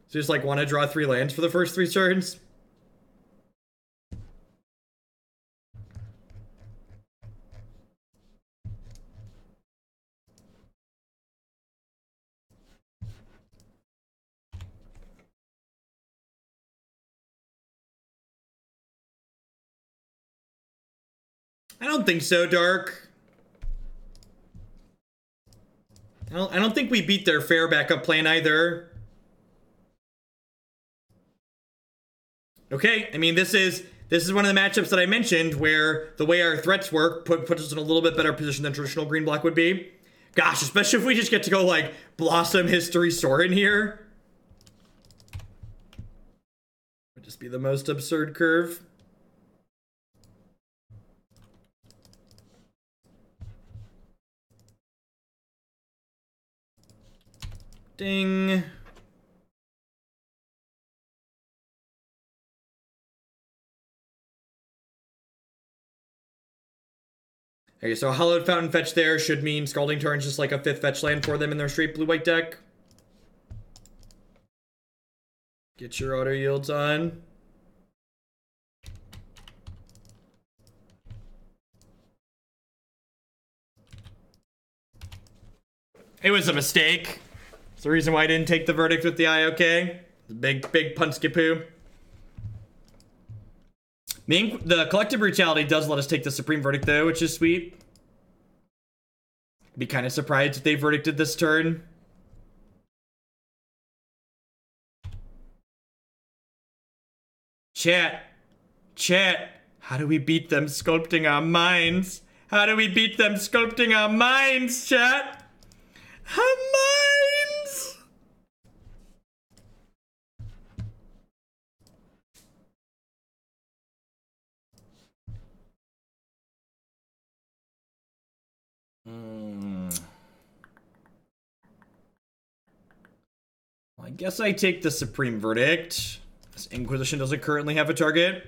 So just like want to draw 3 lands for the first 3 turns. I don't think so, Dark. I don't think we beat their fair backup plan either. Okay, I mean, this is one of the matchups that I mentioned where the way our threats work puts us in a little bit better position than traditional green black would be. Gosh, especially if we just get to go like Blossom, History, Sorin here. Would just be the most absurd curve. Ding. Okay, so Hallowed Fountain fetch there should mean Scalding Torrent's just like a 5th fetch land for them in their straight blue-white deck. Get your auto yields on. It was a mistake. It's the reason why I didn't take the verdict with the IOK. Big punskipoo. The Collective Brutality does let us take the Supreme Verdict, though, which is sweet. Be kind of surprised if they verdicted this turn. Chat. How do we beat them sculpting our minds? How do we beat them sculpting our minds, chat? Our minds! Well, I guess I take the Supreme Verdict. This Inquisition doesn't currently have a target.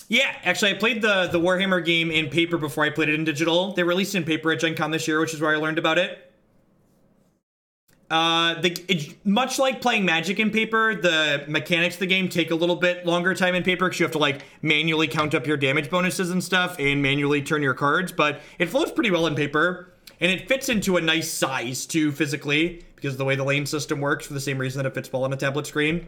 Yeah, actually, I played the Warhammer game in paper before I played it in digital. They released it in paper at Gen Con this year, which is where I learned about it. Much like playing Magic in paper, the mechanics of the game take a little bit longer time in paper because you have to like manually count up your damage bonuses and stuff and manually turn your cards, but it flows pretty well in paper, and it fits into a nice size too physically because of the way the lane system works for the same reason that it fits well on a tablet screen.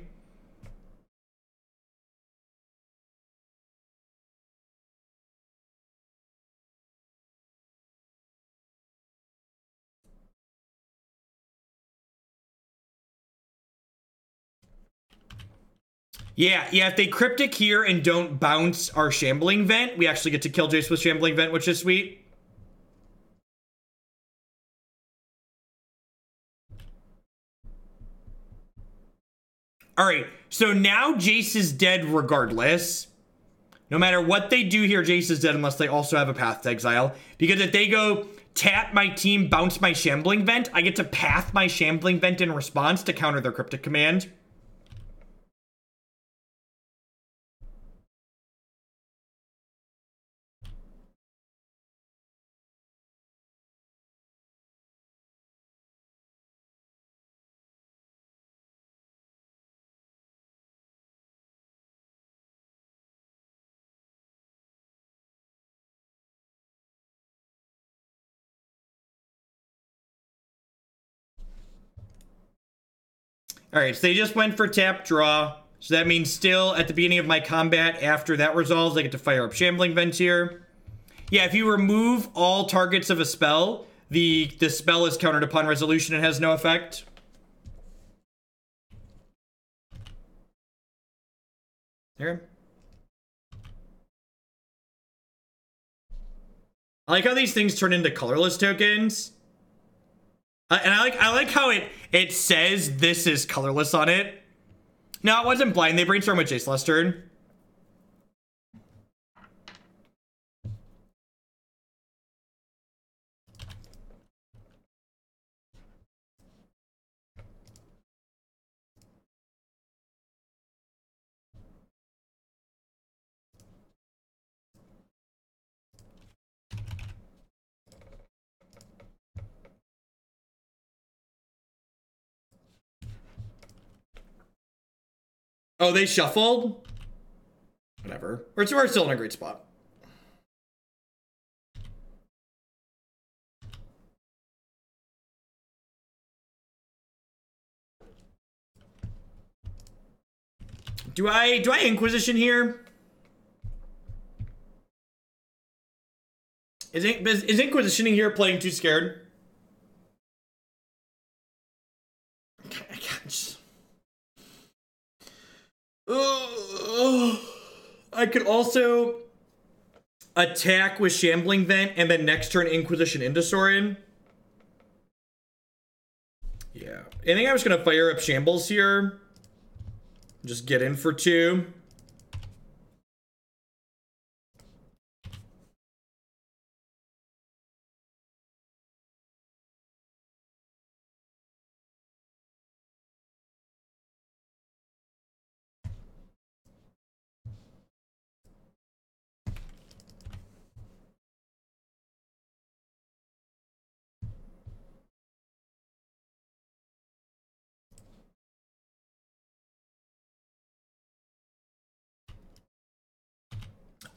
Yeah, if they Cryptic here and don't bounce our Shambling Vent, we actually get to kill Jace with Shambling Vent, which is sweet. Alright, so now Jace is dead regardless. No matter what they do here, Jace is dead unless they also have a path to exile. Because if they go tap my team, bounce my Shambling Vent, I get to path my Shambling Vent in response to counter their Cryptic command. Alright, so they just went for tap draw. So that means still at the beginning of my combat, after that resolves, I get to fire up Shambling Vent here. Yeah, if you remove all targets of a spell, the spell is countered upon resolution and has no effect. There. I like how these things turn into colorless tokens. And I like how it says this is colorless on it. No, it wasn't blind. They brainstormed with Jace last turn. Oh, they shuffled? Whatever. We're still in a great spot. Do I Inquisition here? Is Inquisitioning here playing too scared? I can't just... I could also attack with Shambling Vent and then next turn Inquisition into Sorin. Yeah. I think I was gonna fire up Shambles here. Just get in for 2.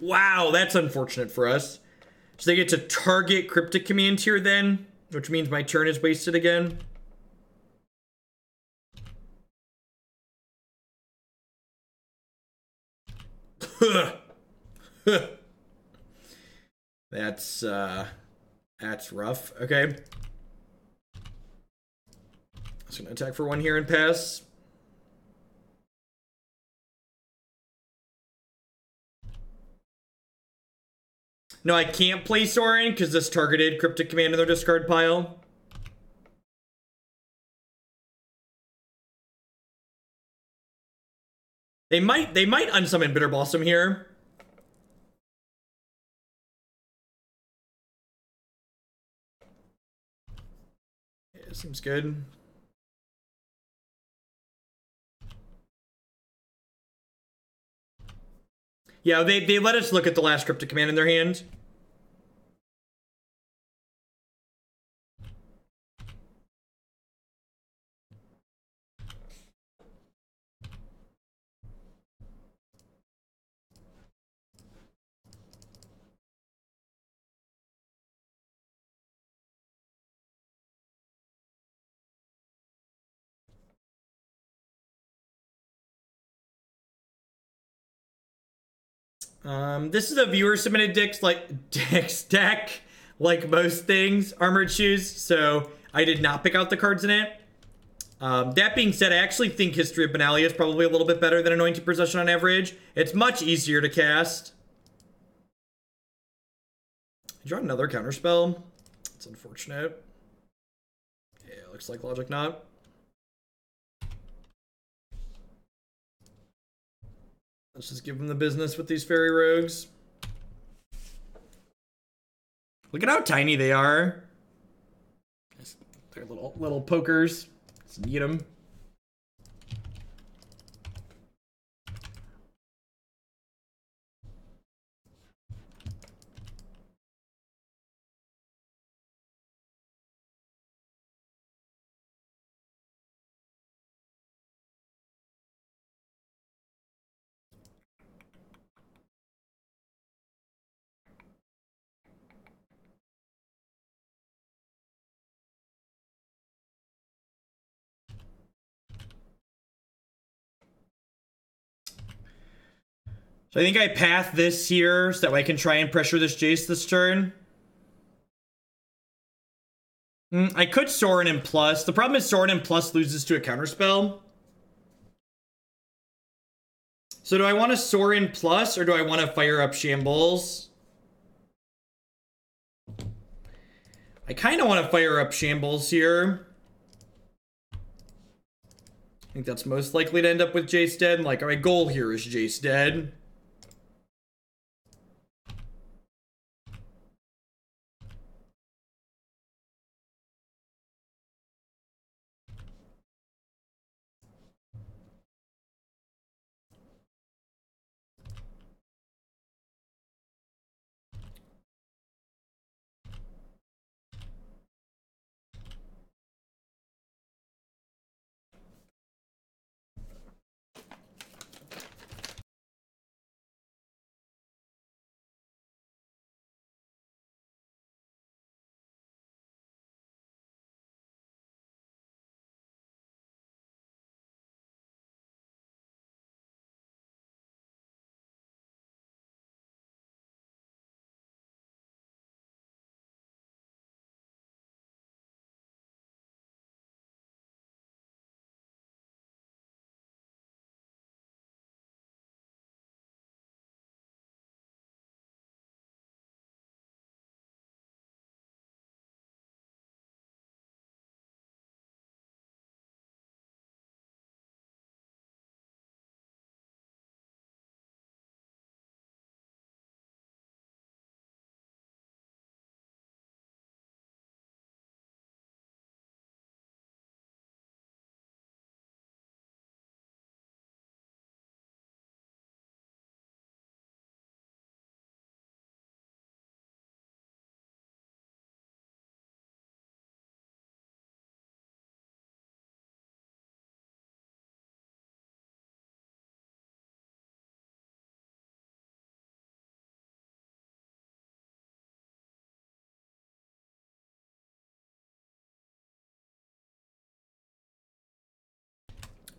Wow, that's unfortunate for us. So they get to target Cryptic Command here then, which means my turn is wasted again. That's rough. Okay. Just gonna attack for 1 here and pass. No, I can't play Sorin because this targeted Cryptic Command in their discard pile. They might unsummon Bitterblossom here. Yeah, seems good. Yeah, they let us look at the last Cryptic Command in their hand. This is a viewer submitted deck, like most things, Armored Shoes, so I did not pick out the cards in it. That being said, I actually think History of Benalia is probably a little bit better than Anointing Procession on average. It's much easier to cast. I draw another counterspell. It's unfortunate. Yeah, looks like Logic not. Let's just give them the business with these fairy rogues. Look at how tiny they are. They're little pokers. Let's eat them. So I think I path this here so that way I can try and pressure this Jace this turn. I could Sorin and plus. The problem is Sorin and plus loses to a counterspell. So do I want to Sorin plus or do I want to fire up Shambles? I kind of want to fire up Shambles here. I think that's most likely to end up with Jace dead. Like, my goal here is Jace dead.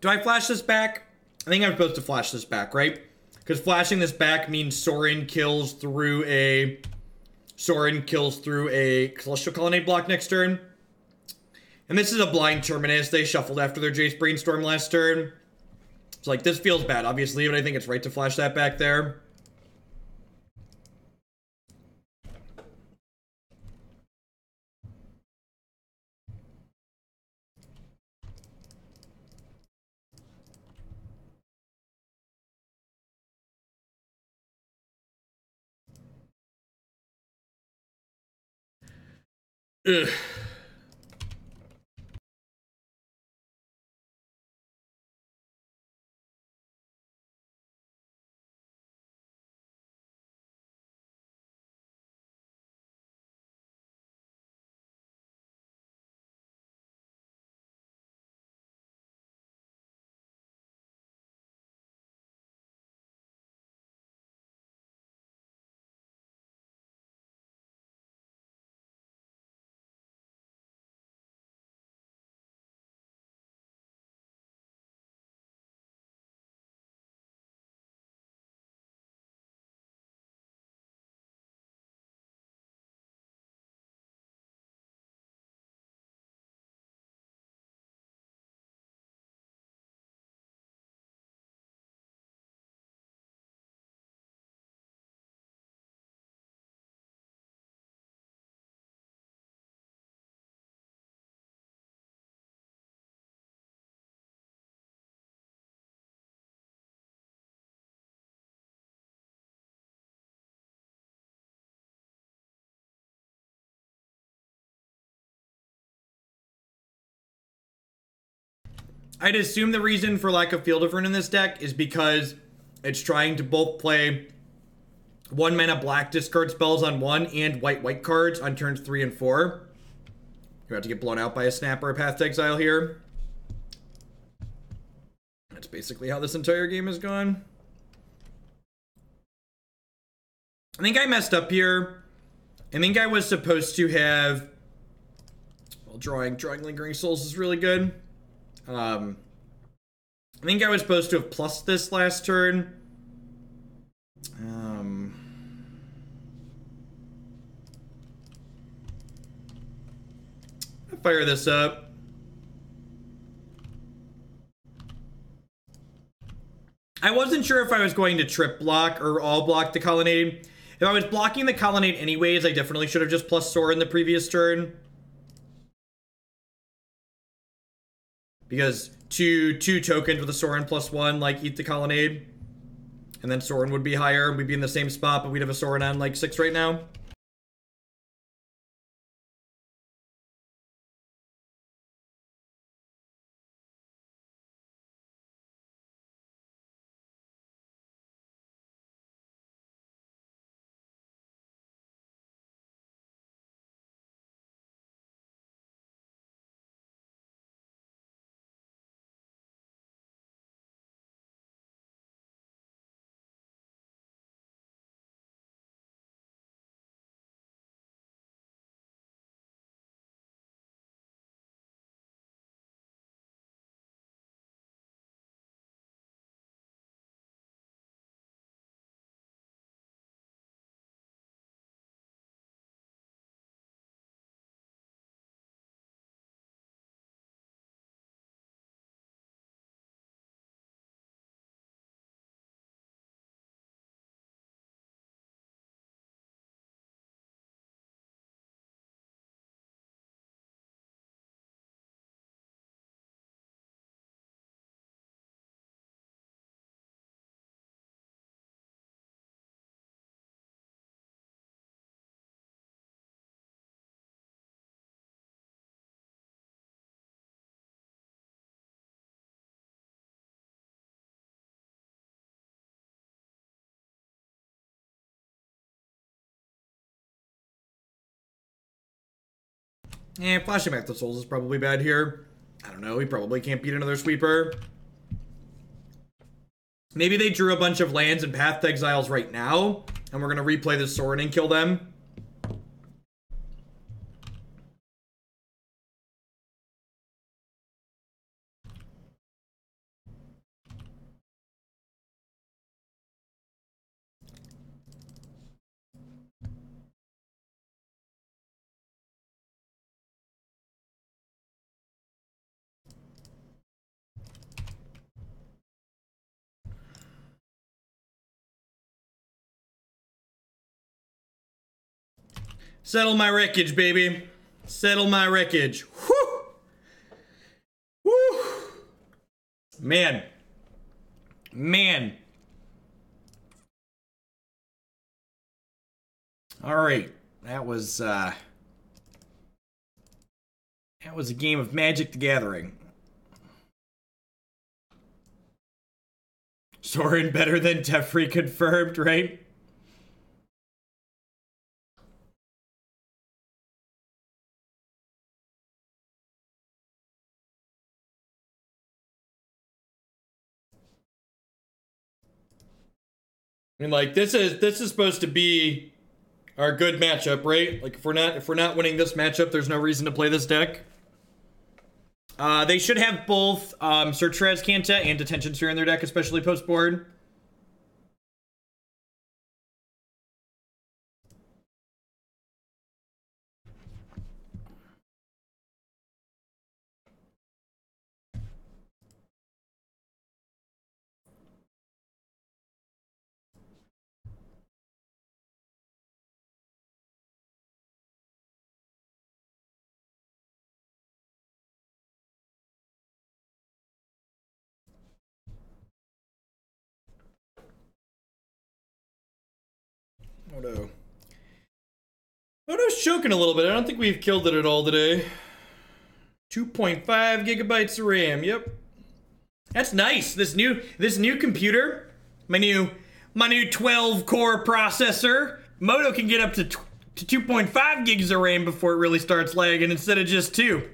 Do I flash this back? I think I'm supposed to flash this back, right? Because flashing this back means Sorin kills through a Celestial Colonnade block next turn. And this is a blind Terminus. They shuffled after their Jace Brainstorm last turn. So, like, this feels bad, obviously, but I think it's right to flash that back there. Ugh. I'd assume the reason for lack of Field of Ruin in this deck is because it's trying to both play 1 mana black discard spells on 1 and white cards on turns 3 and 4. You're about to get blown out by a Snap or a Path to Exile here. That's basically how this entire game has gone. I think I messed up here. I think I was supposed to have... Well, drawing Lingering Souls is really good. I think I was supposed to have plus this last turn. I'll fire this up. I wasn't sure if I was going to trip block or all block the Colonnade. If I was blocking the Colonnade anyways, I definitely should have just plus Sorin the previous turn. Because two tokens with a Sorin +1, like, eat the Colonnade. And then Sorin would be higher, and we'd be in the same spot, but we'd have a Sorin on, like, 6 right now. Flashing back the Souls is probably bad here. I don't know, he probably can't beat another sweeper. Maybe they drew a bunch of lands and Path to Exiles right now, and we're going to replay the Sorin and kill them. Settle my wreckage, baby. Settle my wreckage. Whew. Whew. Man. All right. That was a game of Magic the Gathering. Sorin better than Teferi confirmed, right? I mean, like, this is supposed to be our good matchup, right? Like, if we're not winning this matchup, there's no reason to play this deck. They should have both Search for Azcanta and Detention Sphere in their deck, especially post-board. Odo's choking a little bit. I don't think we've killed it at all today. 2.5 gigabytes of RAM. Yep. That's nice. This new computer, my new 12 core processor, Moto can get up to 2.5 gigs of RAM before it really starts lagging instead of just 2.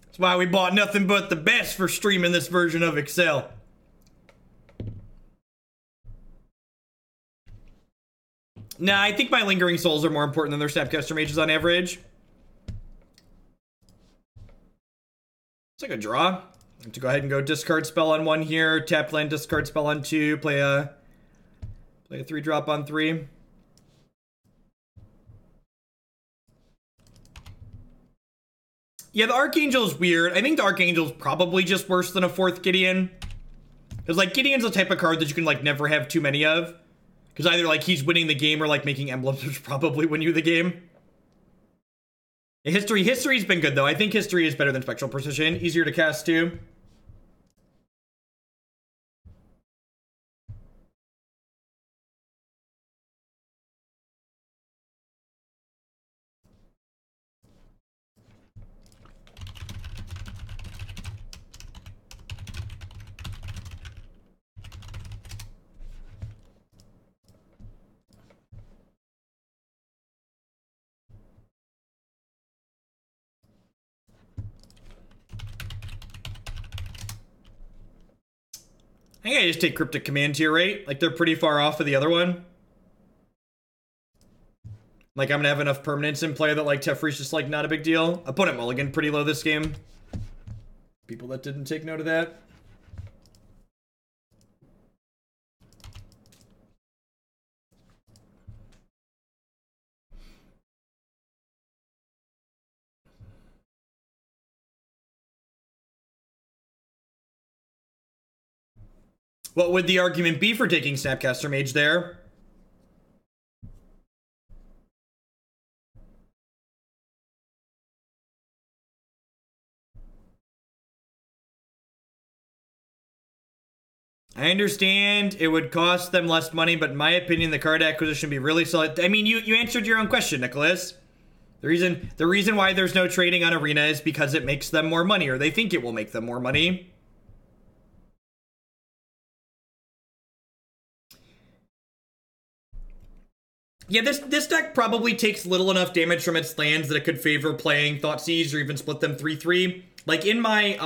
That's why we bought nothing but the best for streaming this version of Exile. Nah, I think my Lingering Souls are more important than their Snapcaster Mages on average. It's like a draw. I have to go ahead and go discard spell on 1 here, tap land, discard spell on 2, play a 3-drop on 3. Yeah, the Archangel's weird. I think the Archangel's probably just worse than a 4th Gideon. Because, like, Gideon's the type of card that you can, like, never have too many of. Because either, like, he's winning the game or, like, making emblems, which probably win you the game. History's been good, though. I think History is better than Spectral Precision. Easier to cast, too. I think I just take Cryptic Command tier, right? Like, they're pretty far off of the other one. Like, I'm gonna have enough permanents in play that, like, Teferi's just, like, not a big deal. Opponent mulligan pretty low this game. People that didn't take note of that. What would the argument be for taking Snapcaster Mage there? I understand it would cost them less money, but in my opinion, the card acquisition would be really solid. I mean, you answered your own question, Nicholas. The reason why there's no trading on Arena is because it makes them more money, or they think it will make them more money. Yeah, this deck probably takes little enough damage from its lands that it could favor playing Thoughtseize or even split them 3-3. Like, in my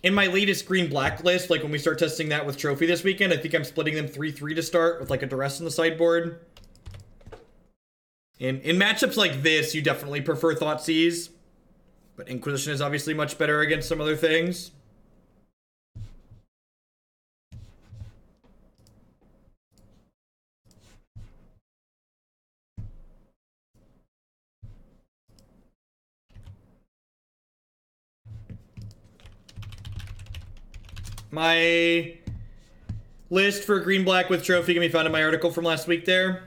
latest green-black list, like when we start testing that with Trophy this weekend, I think I'm splitting them 3-3 to start with, like, a Duress in the sideboard. In matchups like this, you definitely prefer Thoughtseize. But Inquisition is obviously much better against some other things. My list for green-black with Trophy can be found in my article from last week there.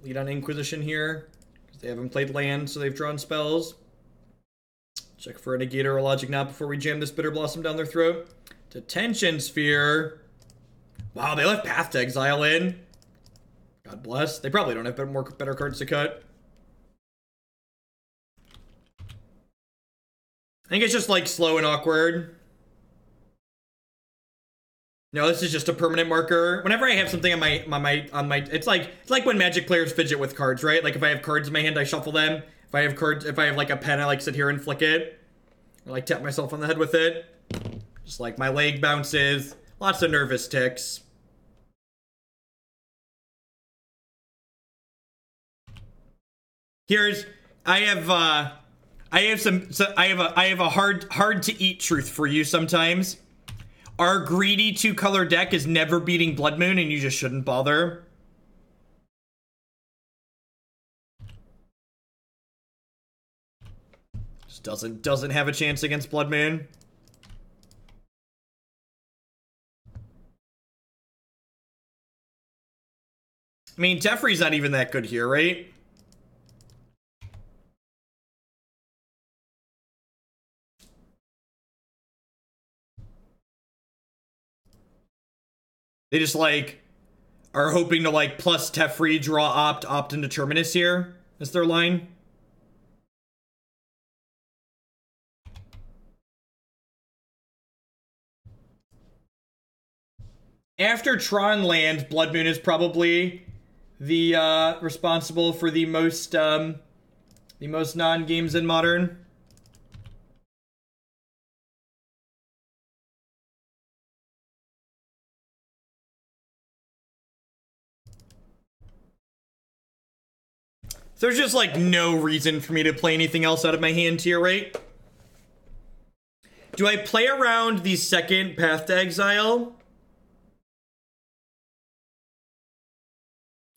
Lead on Inquisition here. They haven't played land, so they've drawn spells. Check for a Negator or Logic Knot before we jam this Bitterblossom down their throat. Detention Sphere. Wow, they left Path to Exile in. God bless. They probably don't have better cards to cut. I think it's just like slow and awkward. No, this is just a permanent marker. Whenever I have something on my, it's like when Magic players fidget with cards, right? Like if I have cards in my hand, I shuffle them. If I have like a pen, I like sit here and flick it. I like tap myself on the head with it. Just like my leg bounces. Lots of nervous ticks. I have a hard to eat truth for you sometimes. Our greedy 2-color deck is never beating Blood Moon, and you just shouldn't bother. Just doesn't have a chance against Blood Moon. I mean, Teferi's not even that good here, right? They just, like, are hoping to, like, plus Teferi, draw opt into Terminus here. Is their line? After Tron land, Blood Moon is probably the, responsible for the most non-games in Modern. There's just, like, no reason for me to play anything else out of my hand here, right? Do I play around the second Path to Exile?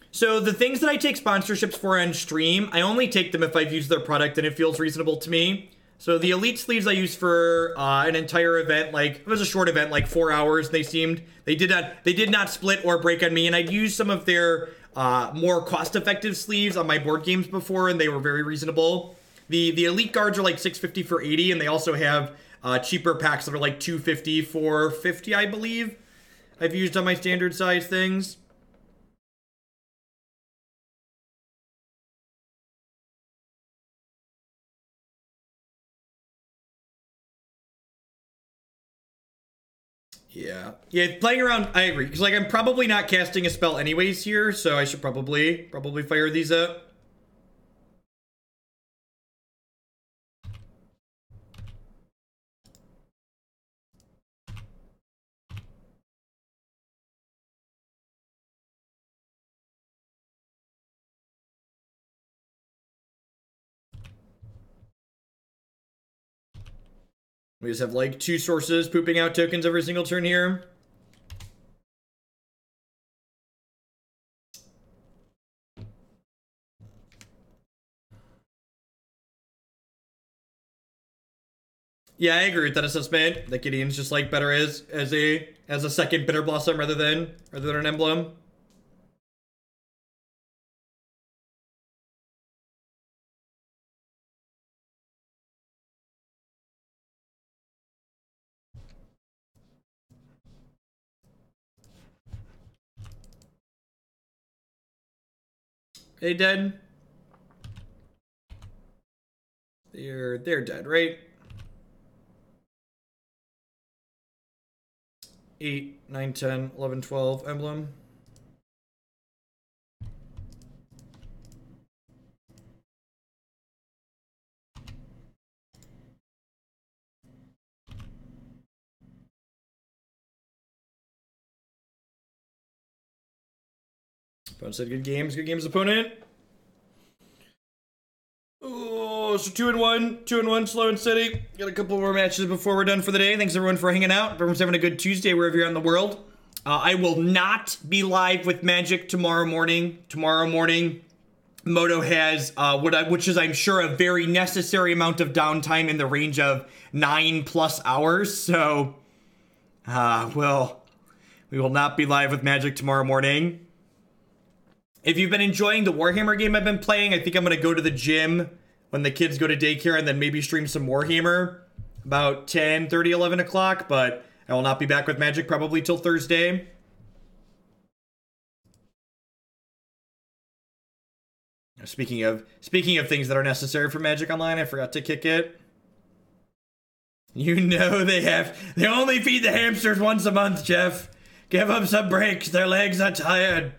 So, the things that I take sponsorships for on stream, I only take them if I've used their product and it feels reasonable to me. So, the Elite sleeves I used for an entire event, like, it was a short event, like 4 hours, they did not split or break on me, and I'd used some of their more cost-effective sleeves on my board games before, and they were very reasonable. The Elite guards are like $650 for 80, and they also have cheaper packs that are like $250 for 50, I believe. I've used on my standard size things. Yeah, playing around, I agree. Because, like, I'm probably not casting a spell anyways here, so I should probably fire these up. We just have, like, 2 sources pooping out tokens every single turn here. Yeah, I agree with that assessment. That Gideon's just, like, better as a second Bitterblossom rather than an emblem. They dead? They're dead, right? 8, 9, 10, 11, 12 emblem. Opponent said good games opponent. Oh, so 2-1, slow and steady. Got a couple more matches before we're done for the day. Thanks everyone for hanging out. Everyone's having a good Tuesday wherever you're in the world. I will not be live with Magic tomorrow morning. Moto has which is, I'm sure, a very necessary amount of downtime in the range of 9+ hours. So, we will not be live with Magic tomorrow morning. If you've been enjoying the Warhammer game I've been playing, I think I'm going to go to the gym when the kids go to daycare and then maybe stream some Warhammer about 10, 30, 11 o'clock, but I will not be back with Magic probably till Thursday. Speaking of things that are necessary for Magic Online, I forgot to kick it. You know they only feed the hamsters once a month, Jeff. Give them some breaks. Their legs are tired.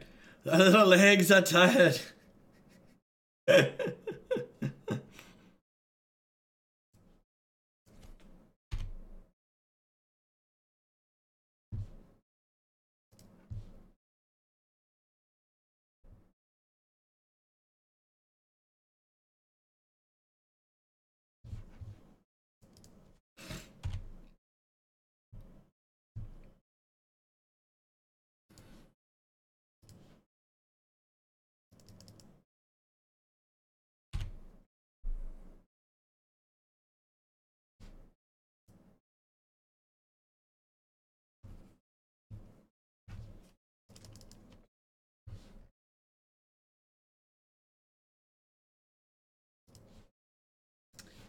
Their little legs are tired.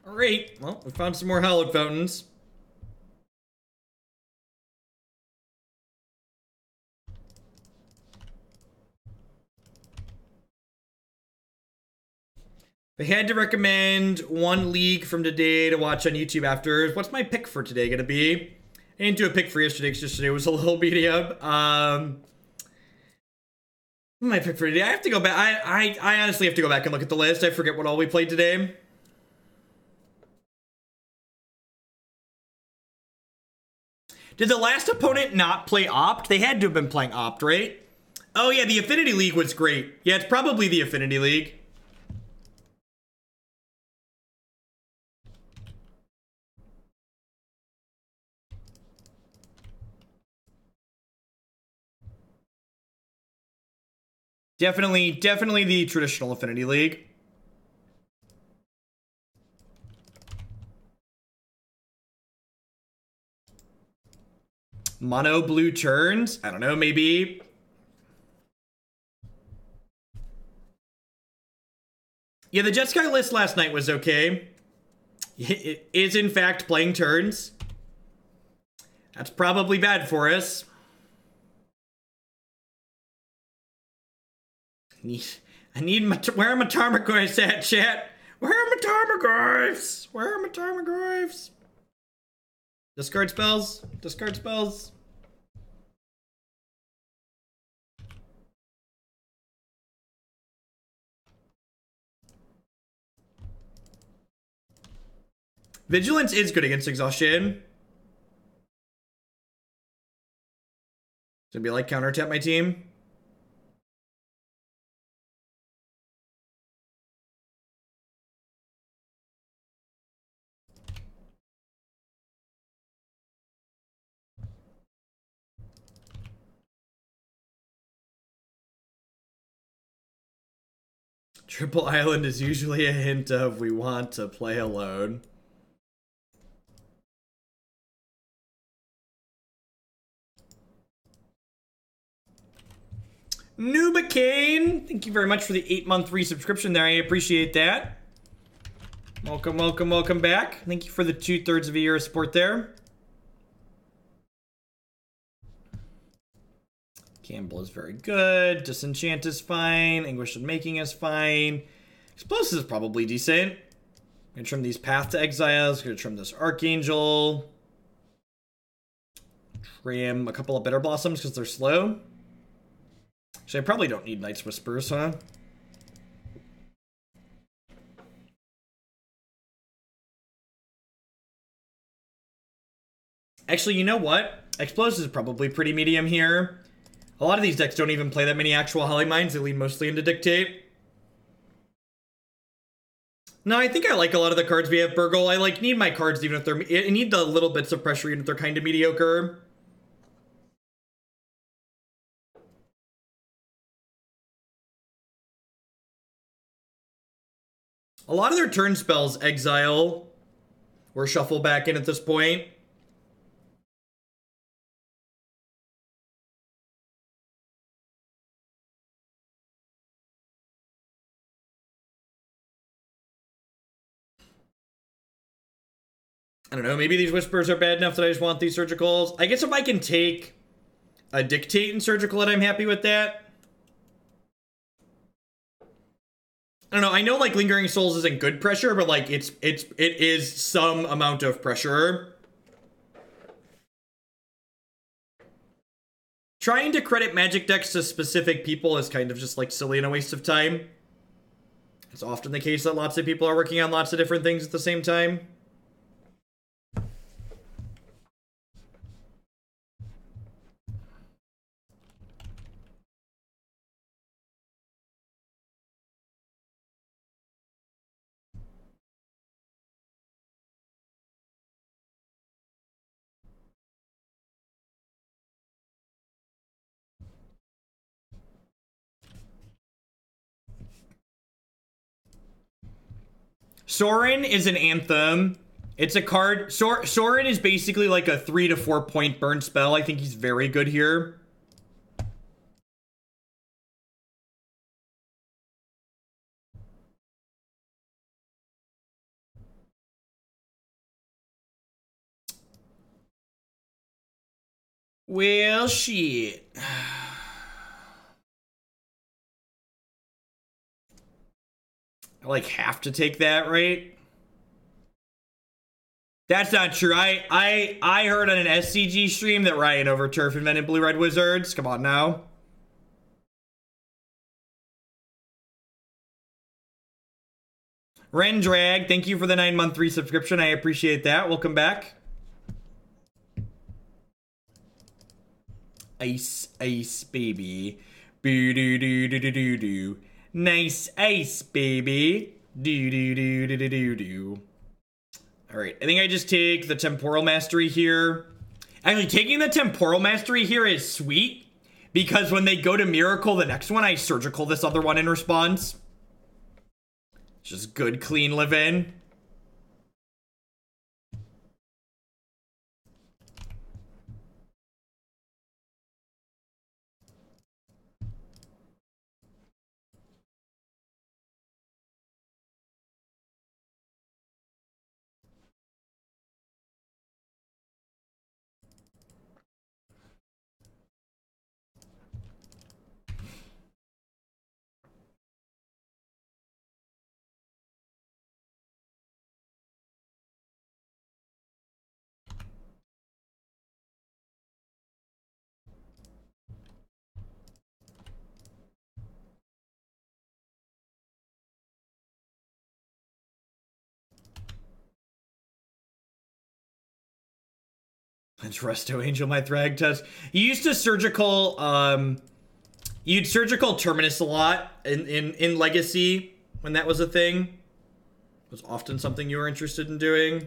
Alright, well, we found some more hallowed fountains. If I had to recommend one league from today to watch on YouTube after, what's my pick for today gonna be? I didn't do a pick for yesterday because yesterday was a little medium. My pick for today, I have to go back. I honestly have to go back and look at the list. I forget what all we played today. Did the last opponent not play Opt? They had to have been playing Opt, right? Oh yeah, the Affinity League was great. Yeah, it's probably the Affinity League. Definitely the traditional Affinity League. Mono blue turns? I don't know, maybe. Yeah, the Jeskai list last night was okay. It is, in fact, playing turns. That's probably bad for us. I need my... Where are my Tarmogoyfs at, chat? Where are my Tarmogoyfs? Where are my Tarmogoyfs? Discard spells. Discard spells. Vigilance is good against exhaustion. It's gonna be like counter tap my team. Triple Island is usually a hint of we want to play alone. Nubicane, thank you very much for the 8-month resubscription there. I appreciate that. Welcome, welcome, welcome back. Thank you for the 2/3 of a year of support there. Kambal is very good. Disenchant is fine. Anguished Unmaking is fine. Explosive is probably decent. Gonna trim these Path to Exiles. Gonna trim this Archangel. Trim a couple of Bitterblossoms because they're slow. Actually, I probably don't need Night's Whispers, huh? Actually, you know what? Explosives is probably pretty medium here. A lot of these decks don't even play that many actual Holly Mines. They lean mostly into Dictate. No, I think I like a lot of the cards we have, Burgle. I need my cards even if they're... I need the little bits of pressure even if they're kind of mediocre. A lot of their turn spells exile or shuffle back in at this point. I don't know, maybe these Whispers are bad enough that I just want these Surgicals. I guess if I can take a Dictate and Surgical and I'm happy with that. I don't know, I know like Lingering Souls isn't good pressure, but like it is some amount of pressure. Trying to credit magic decks to specific people is kind of just like silly and a waste of time. It's often the case that lots of people are working on lots of different things at the same time. Sorin is an Anthem. It's a card. Sorin is basically like a 3 to 4 point burn spell. I think he's very good here. Well, shit. I like have to take that, right? That's not true. I heard on an SCG stream that Ryan over Turf invented Blue Red Wizards. Come on now. Ren Drag, thank you for the 9-month resubscription. I appreciate that. Welcome back. Ice, ice, baby. Boo doo doo doo doo doo doo. Nice ice, baby. Do do do do do do do. All right, I think I just take the Temporal Mastery here. Actually, taking the Temporal Mastery here is sweet because when they go to Miracle, the next one, I Surgical this other one in response. Just good, clean live-in. That's Resto Angel, my Thragtusk. You used to Surgical, you'd Surgical Terminus a lot in Legacy when that was a thing. It was often something you were interested in doing.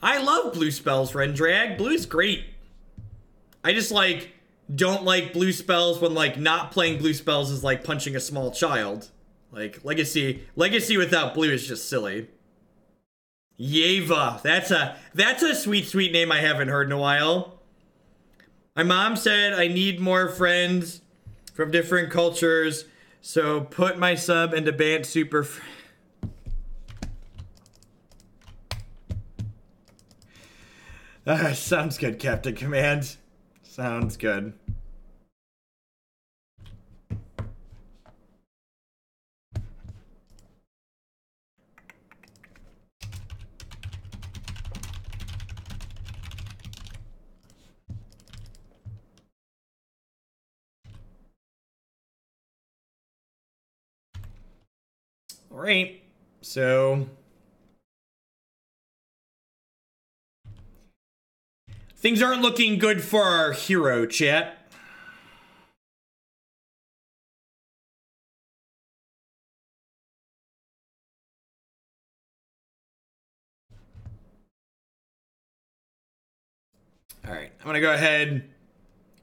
I love blue spells, Rendrag. Blue is great. I just like don't like blue spells when like not playing blue spells is like punching a small child. Like Legacy without blue is just silly. Yeva, that's a sweet name I haven't heard in a while. My mom said I need more friends from different cultures, so put my sub into Bant Super. Sounds good, Captain Command. Sounds good. All right, so things aren't looking good for our hero, chat. All right, I'm gonna go ahead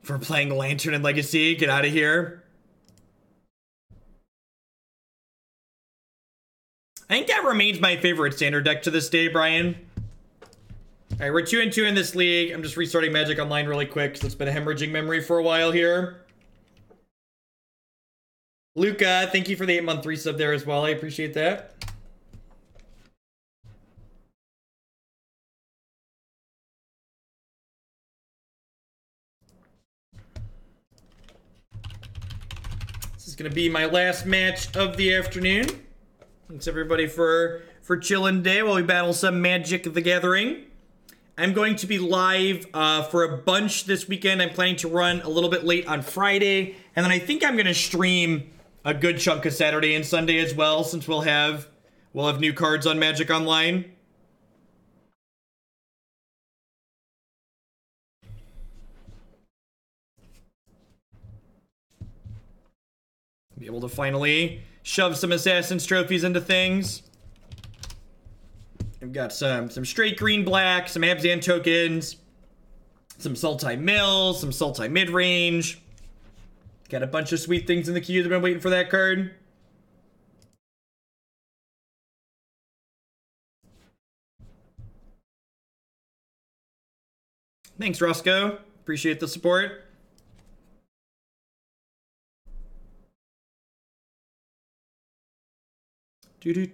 for playing Lantern and Legacy. Get out of here. I think that remains my favorite standard deck to this day, Brian. All right, we're 2-2 in this league. I'm just restarting Magic Online really quick because it's been a hemorrhaging memory for a while here. Luca, thank you for the 8-month resub there as well. I appreciate that. This is going to be my last match of the afternoon. Thanks everybody for chilling today while we battle some Magic the Gathering. I'm going to be live for a bunch this weekend. I'm planning to run a little bit late on Friday, and then I think I'm going to stream a good chunk of Saturday and Sunday as well, since we'll have new cards on Magic Online. Be able to finally shove some Assassin's trophies into things. I've got some straight green black, some Abzan tokens, some Sultai Mill, some Sultai Midrange. Got a bunch of sweet things in the queue. I've been waiting for that card. Thanks, Roscoe. Appreciate the support. The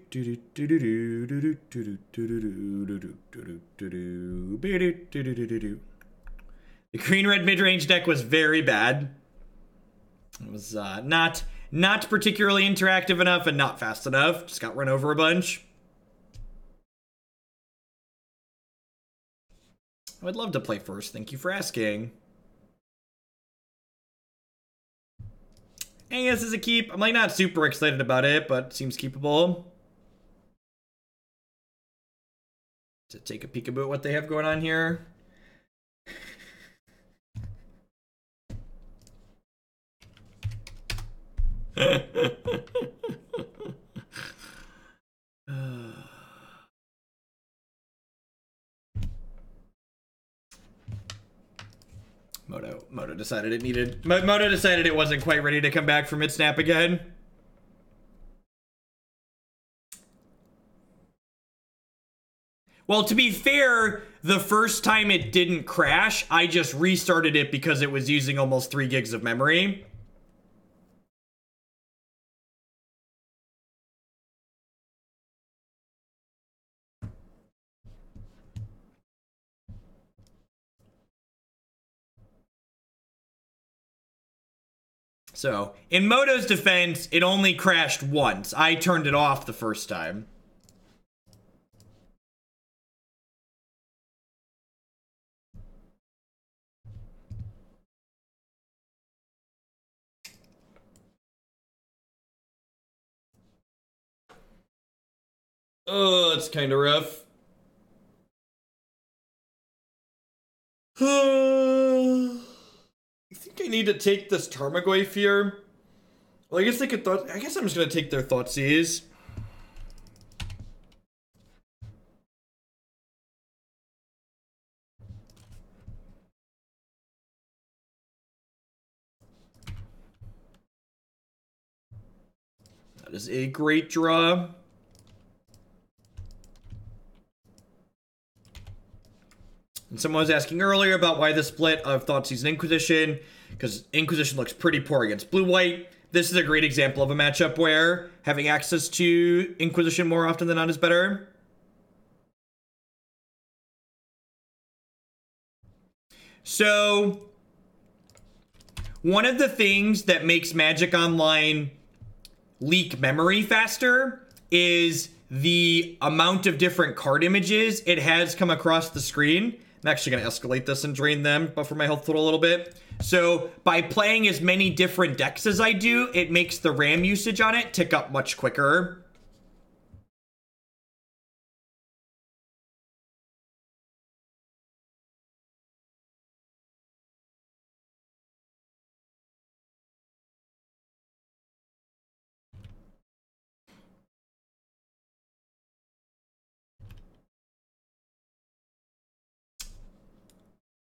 green-red mid-range deck was very bad. It was not particularly interactive enough and not fast enough. Just got run over a bunch. I would love to play first. Thank you for asking. Hey, this is a keep. I'm like not super excited about it, but it seems keepable. To take a peek about what they have going on here. Moto decided it needed. Moto decided it wasn't quite ready to come back from its snap again. Well, to be fair, the first time it didn't crash, I just restarted it because it was using almost 3 gigs of memory. So, in Moto's defense, it only crashed once. I turned it off the first time. Oh, it's kind of rough. I think I need to take this Tarmogoyf here. Well, I guess they could I guess I'm just gonna take their Thoughtseize. That is a great draw. And someone was asking earlier about why the split of Thoughtseize and Inquisition, because Inquisition looks pretty poor against blue-white. This is a great example of a matchup where having access to Inquisition more often than not is better. So, one of the things that makes Magic Online leak memory faster is the amount of different card images it has come across the screen. I'm actually going to escalate this and drain them, buffer my health total a little bit. So by playing as many different decks as I do, it makes the RAM usage on it tick up much quicker.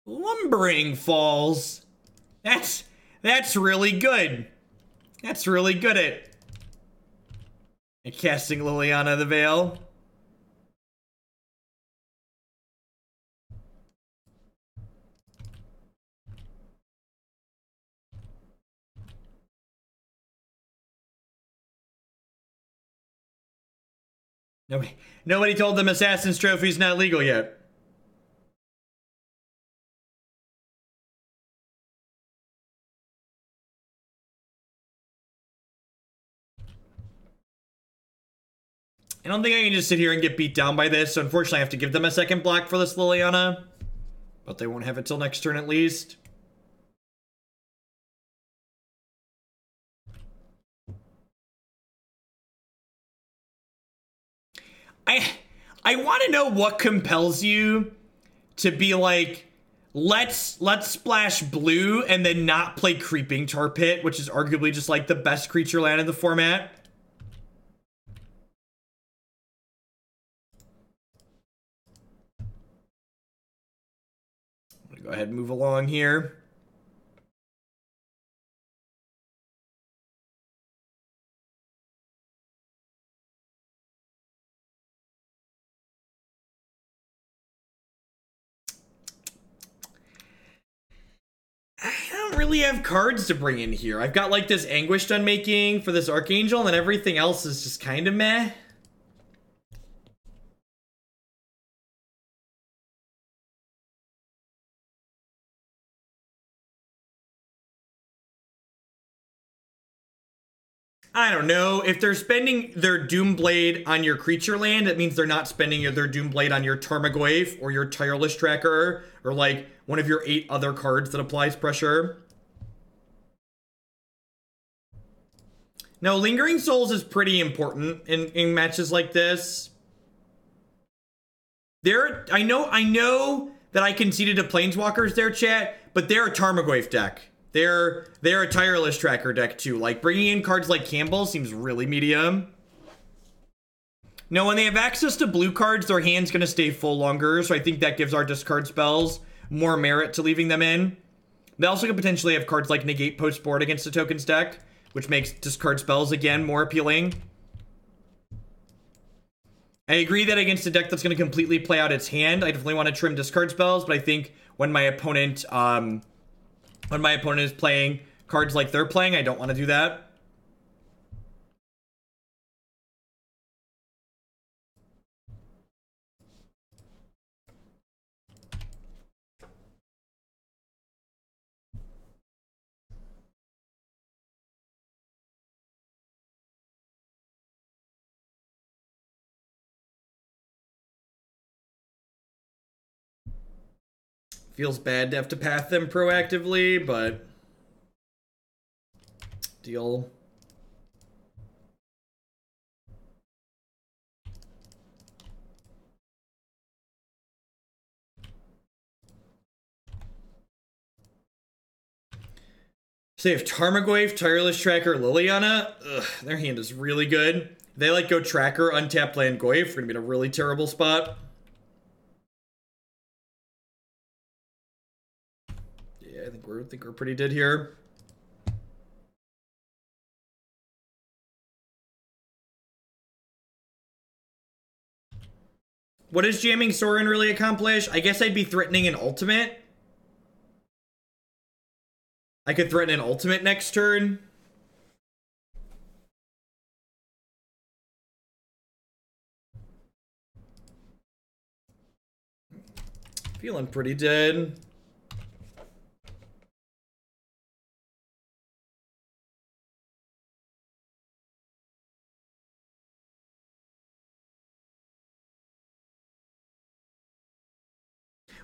Lumbering Falls. That's really good. That's really good at casting Liliana the Veil. Nobody told them Assassin's Trophy's not legal yet. I don't think I can just sit here and get beat down by this, so unfortunately I have to give them a second block for this Liliana. But they won't have it till next turn at least. I want to know what compels you to be like, let's splash blue and then not play Creeping Tar Pit, which is arguably just like the best creature land in the format. I'm gonna go ahead and move along here. I don't really have cards to bring in here. I've got like this Anguished Unmaking for this Archangel, and then everything else is just kind of meh. I don't know. If they're spending their Doomblade on your creature land, that means they're not spending their Doomblade on your Tarmogoyf or your Tireless Tracker or like one of your 8 other cards that applies pressure. No, Lingering Souls is pretty important in matches like this. I know that I conceded to Planeswalkers there, chat, but they're a Tarmogoyf deck. They're a Tireless Tracker deck too. Like bringing in cards like Kambal seems really medium. No, when they have access to blue cards, their hand's gonna stay full longer, so I think that gives our discard spells more merit to leaving them in. They also could potentially have cards like Negate post board against the tokens deck, which makes discard spells again more appealing. I agree that against a deck that's going to completely play out its hand, I definitely want to trim discard spells, but I think when my opponent is playing cards like they're playing, I don't want to do that. Feels bad to have to path them proactively, but deal. So they have Tarmogoyf, Tireless Tracker, Liliana. Ugh, their hand is really good. If they like go Tracker, untap land Goyf, we're gonna be in a really terrible spot. Yeah, I think we're pretty dead here. What does jamming Sorin really accomplish? I guess I'd be threatening an ultimate. I could threaten an ultimate next turn. Feeling pretty dead.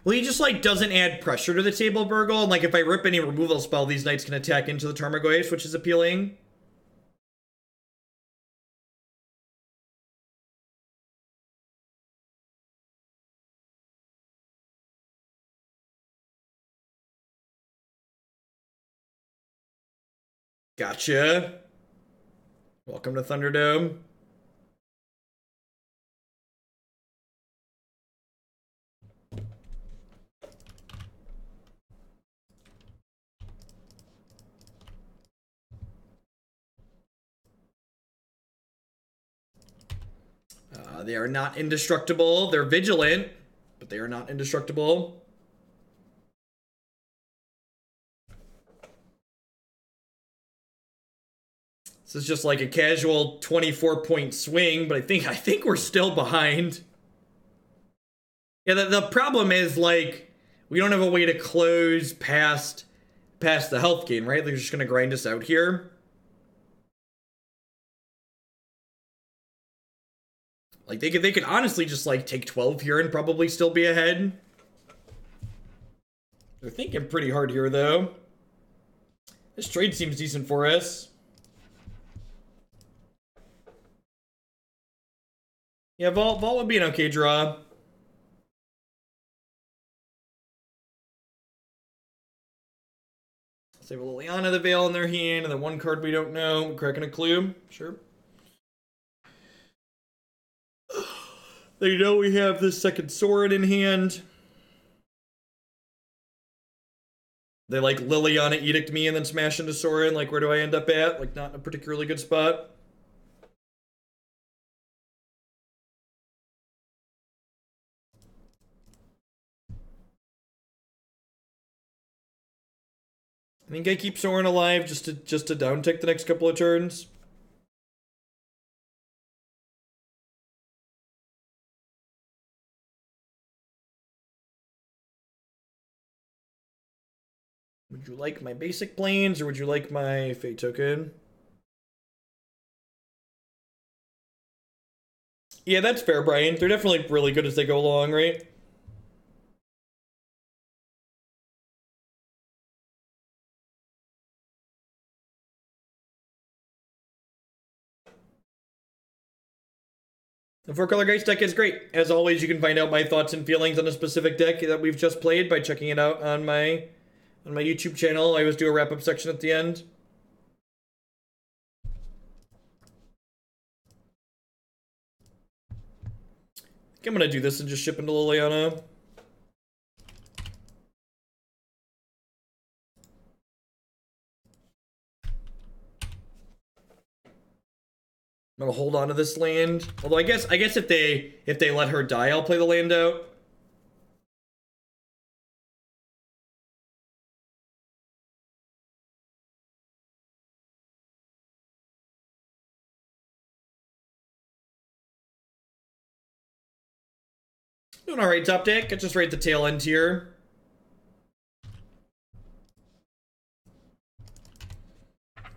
Well, he just, like, doesn't add pressure to the table, Burgle. And, like, if I rip any removal spell, these knights can attack into the Tarmogoyf, which is appealing. Gotcha. Welcome to Thunderdome. They are not indestructible. They're vigilant, but they are not indestructible. This is just like a casual 24-point swing, but I think we're still behind. Yeah, the problem is, like, we don't have a way to close past the health gain, right? They're just gonna grind us out here. Like, they could honestly just, like, take 12 here and probably still be ahead. They're thinking pretty hard here, though. This trade seems decent for us. Yeah, Vault would be an okay draw. Save a Liliana the Veil in their hand, and then one card we don't know. Cracking a clue. Sure. They know we have this second Sorin in hand. They like Liliana Edict me and then smash into Sorin. Like, where do I end up at? Like, not in a particularly good spot. I think I keep Sorin alive just to down tick the next couple of turns. Would you like my basic planes, or would you like my Fate token? Yeah, that's fair, Brian. They're definitely really good as they go along, right? The 4-color Geist deck is great. As always, you can find out my thoughts and feelings on a specific deck that we've just played by checking it out on my YouTube channel. I always do a wrap-up section at the end. I think I'm gonna do this and just ship into Liliana. I'm gonna hold on to this land. Although I guess if they let her die, I'll play the land out. Doing alright, top deck. It's just right at the tail end here.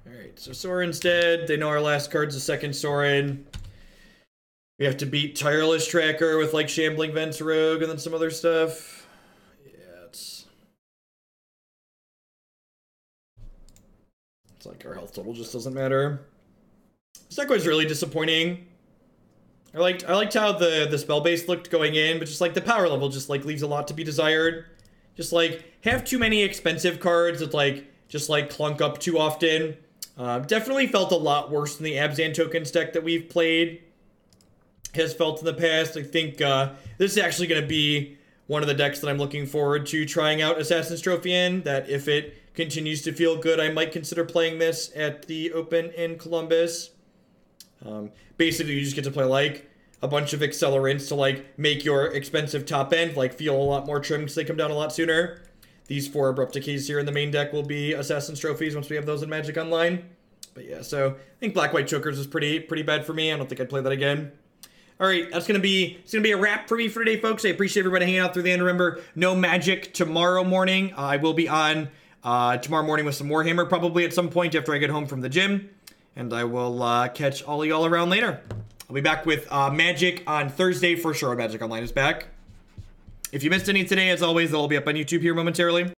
Alright, so Sorin's dead. They know our last card's the second Sorin. We have to beat Tireless Tracker with like Shambling Vent Rogue and then some other stuff. Yeah, it's like our health total just doesn't matter. This deck was really disappointing. I liked how the spell base looked going in, but just like the power level just like leaves a lot to be desired. Just like have too many expensive cards that like just like clunk up too often. Definitely felt a lot worse than the Abzan tokens deck that we've played has felt in the past. I think this is actually going to be one of the decks that I'm looking forward to trying out Assassin's Trophy in. That if it continues to feel good, I might consider playing this at the Open in Columbus. Basically, you just get to play like a bunch of accelerants to like make your expensive top end like feel a lot more trim because they come down a lot sooner. These 4 Abrupt Decays here in the main deck will be Assassin's Trophies once we have those in Magic Online. But yeah, so I think Black-White Chokers is pretty bad for me. I don't think I'd play that again. All right, it's gonna be a wrap for me for today, folks. I appreciate everybody hanging out through the end. Remember, no Magic tomorrow morning. I will be on tomorrow morning with some Warhammer probably at some point after I get home from the gym. And I will catch all of y'all around later. I'll be back with Magic on Thursday for sure. Magic Online is back. If you missed any today, as always, they'll all be up on YouTube here momentarily.